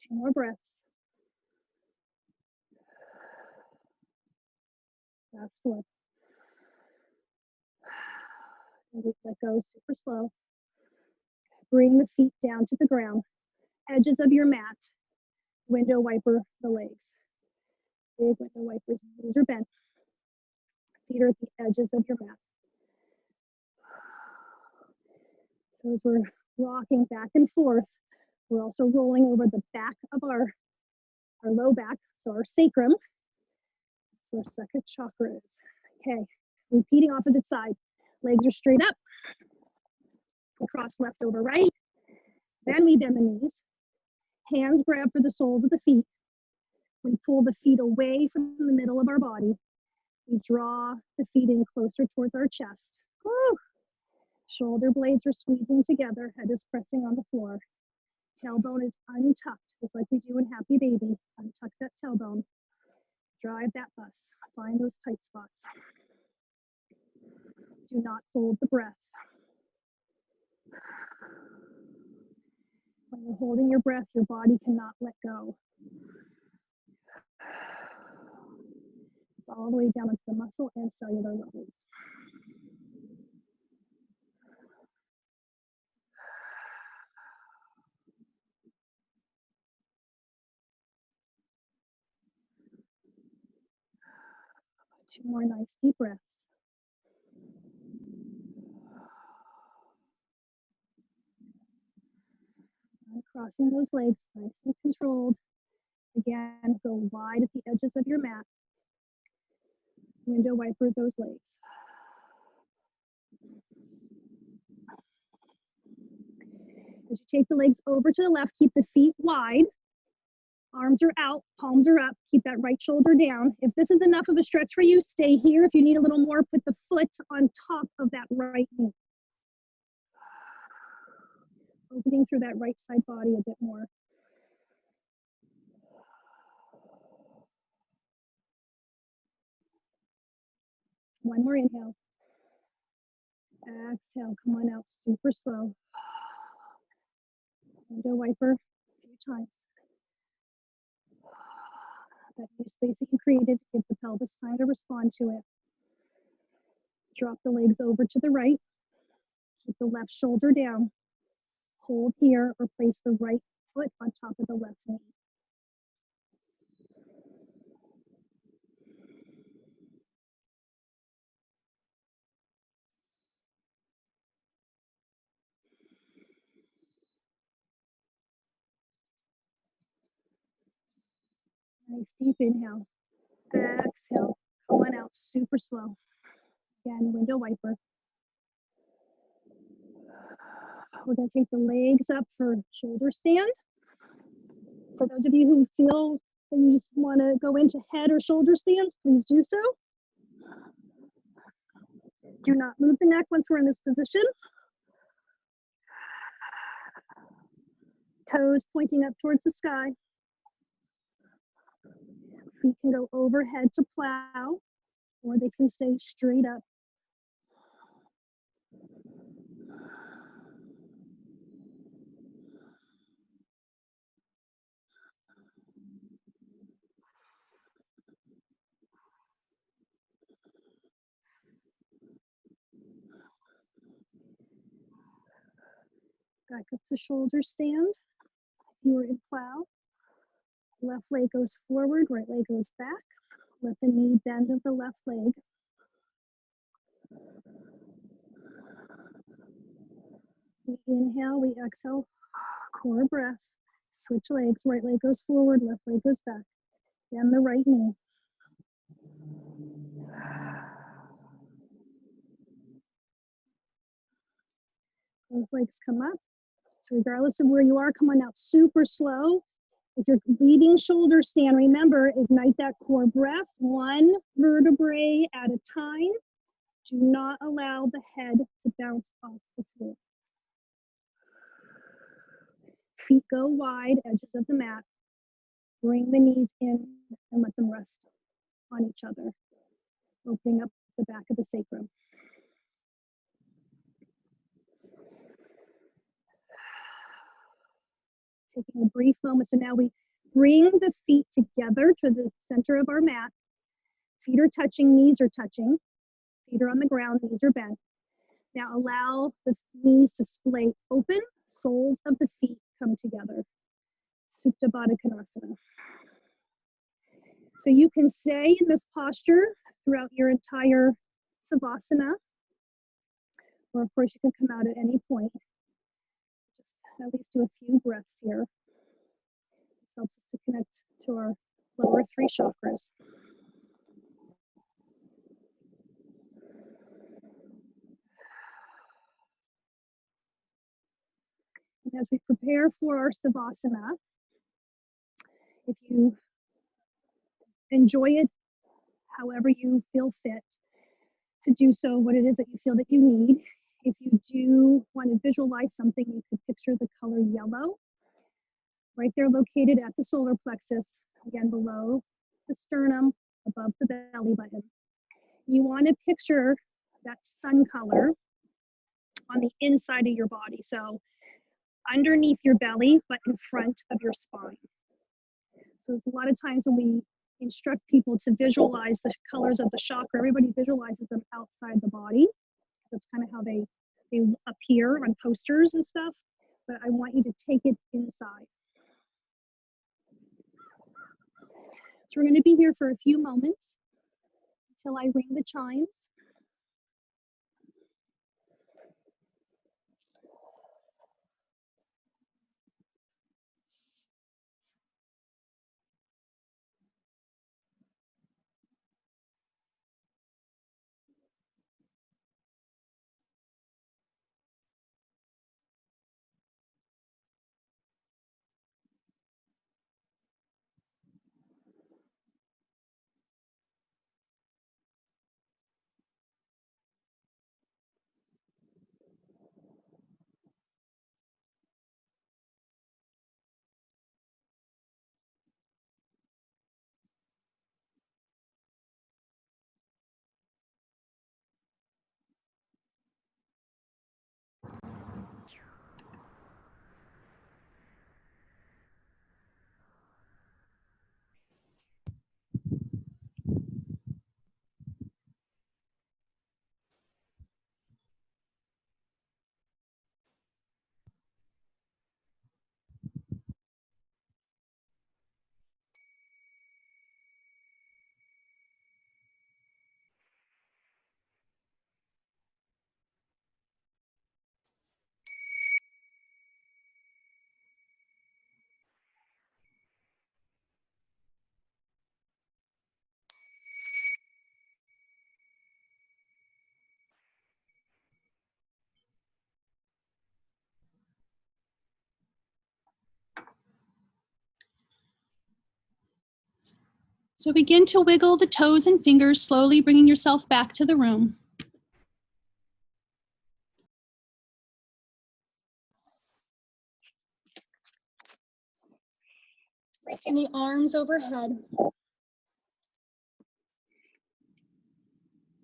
Two more breaths. Last one. And just let go super slow. Bring the feet down to the ground. Edges of your mat. Window wiper the legs. Big window wipers. Knees are bent. Feet are at the edges of your mat. So as we're rocking back and forth, we're also rolling over the back of our low back, so our sacrum. That's where second chakra is. Okay, repeating opposite side. Legs are straight up. We cross left over right. Then we bend the knees. Hands grab for the soles of the feet. We pull the feet away from the middle of our body. We draw the feet in closer towards our chest. Woo. Shoulder blades are squeezing together. Head is pressing on the floor. Tailbone is untucked, just like we do in Happy Baby. Untuck that tailbone. Drive that bus. Find those tight spots. Do not hold the breath. When you're holding your breath, your body cannot let go. All the way down into the muscle and cellular levels. Two more nice deep breaths. And crossing those legs, nice and controlled. Again, go wide at the edges of your mat. Window wiper those legs. As you take the legs over to the left, keep the feet wide. Arms are out, palms are up. Keep that right shoulder down. If this is enough of a stretch for you, stay here. If you need a little more, put the foot on top of that right knee. Opening through that right side body a bit more. One more inhale. Exhale, come on out, super slow. Window wiper a few times. That new space that you created, give the pelvis time to respond to it. Drop the legs over to the right. Keep the left shoulder down. Hold here or place the right foot on top of the left knee. Nice deep inhale. Exhale. Come on out super slow. Again, window wiper. We're going to take the legs up for shoulder stand. For those of you who feel that you just want to go into head or shoulder stands, please do so. Do not move the neck once we're in this position. Toes pointing up towards the sky. Feet can go overhead to plow, or they can stay straight up. Back up to shoulder stand. If you were in plow, left leg goes forward, right leg goes back. Let the knee bend of the left leg. We inhale, we exhale, core breaths. Switch legs, right leg goes forward, left leg goes back. Bend the right knee. Both legs come up. So regardless of where you are, come on out super slow. If you're leaving shoulder stand, remember, ignite that core breath, one vertebrae at a time. Do not allow the head to bounce off the floor. Feet go wide, edges of the mat. Bring the knees in and let them rest on each other. Opening up the back of the sacrum. Taking a brief moment. So now we bring the feet together to the center of our mat. Feet are touching, knees are touching. Feet are on the ground, knees are bent. Now allow the knees to splay open, soles of the feet come together. Supta Baddha Konasana. So you can stay in this posture throughout your entire Savasana, or of course you can come out at any point. Just at least do a few breaths here. This helps us to connect to our lower three chakras. And as we prepare for our Savasana, if you enjoy it however you feel fit to do so, what it is that you feel that you need. If you do want to visualize something, you could picture the color yellow right there located at the solar plexus, again below the sternum, above the belly button. You want to picture that sun color on the inside of your body. So underneath your belly, but in front of your spine. So there's a lot of times when we instruct people to visualize the colors of the chakra, everybody visualizes them outside the body. That's kind of how they appear on posters and stuff, but I want you to take it inside. So we're going to be here for a few moments until I ring the chimes. So begin to wiggle the toes and fingers, slowly bringing yourself back to the room. Reaching the arms overhead.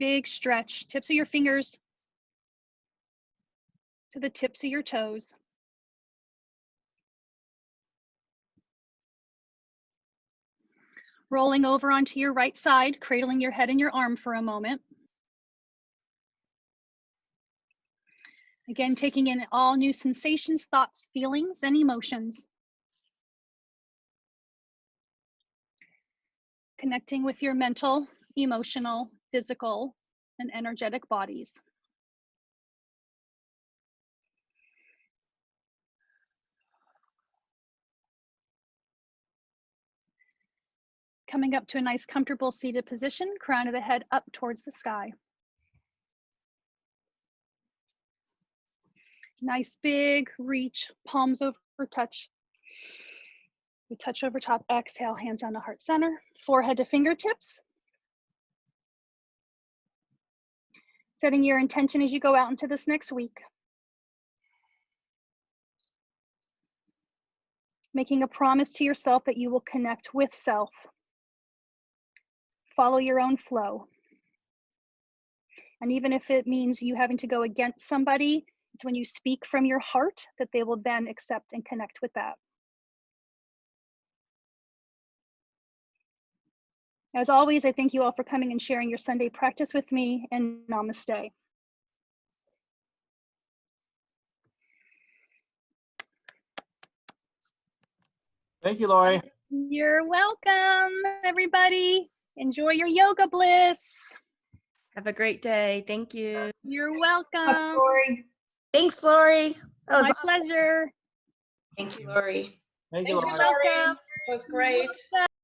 Big stretch, tips of your fingers to the tips of your toes. Rolling over onto your right side, cradling your head and your arm for a moment. Again, taking in all new sensations, thoughts, feelings, and emotions. Connecting with your mental, emotional, physical, and energetic bodies. Coming up to a nice comfortable seated position, crown of the head up towards the sky. Nice big reach, palms over touch. We touch over top, exhale, hands down to heart center, forehead to fingertips. Setting your intention as you go out into this next week. Making a promise to yourself that you will connect with self. Follow your own flow. And even if it means you having to go against somebody, it's when you speak from your heart that they will then accept and connect with that. As always, I thank you all for coming and sharing your Sunday practice with me, and namaste. Thank you, Lori. You're welcome, everybody. Enjoy your yoga bliss. Have a great day. Thank you. You're welcome. Lori. Thanks, Lori. That was My awesome. pleasure. Thank you, Lori. Thank you, You're Lori. welcome. It was great.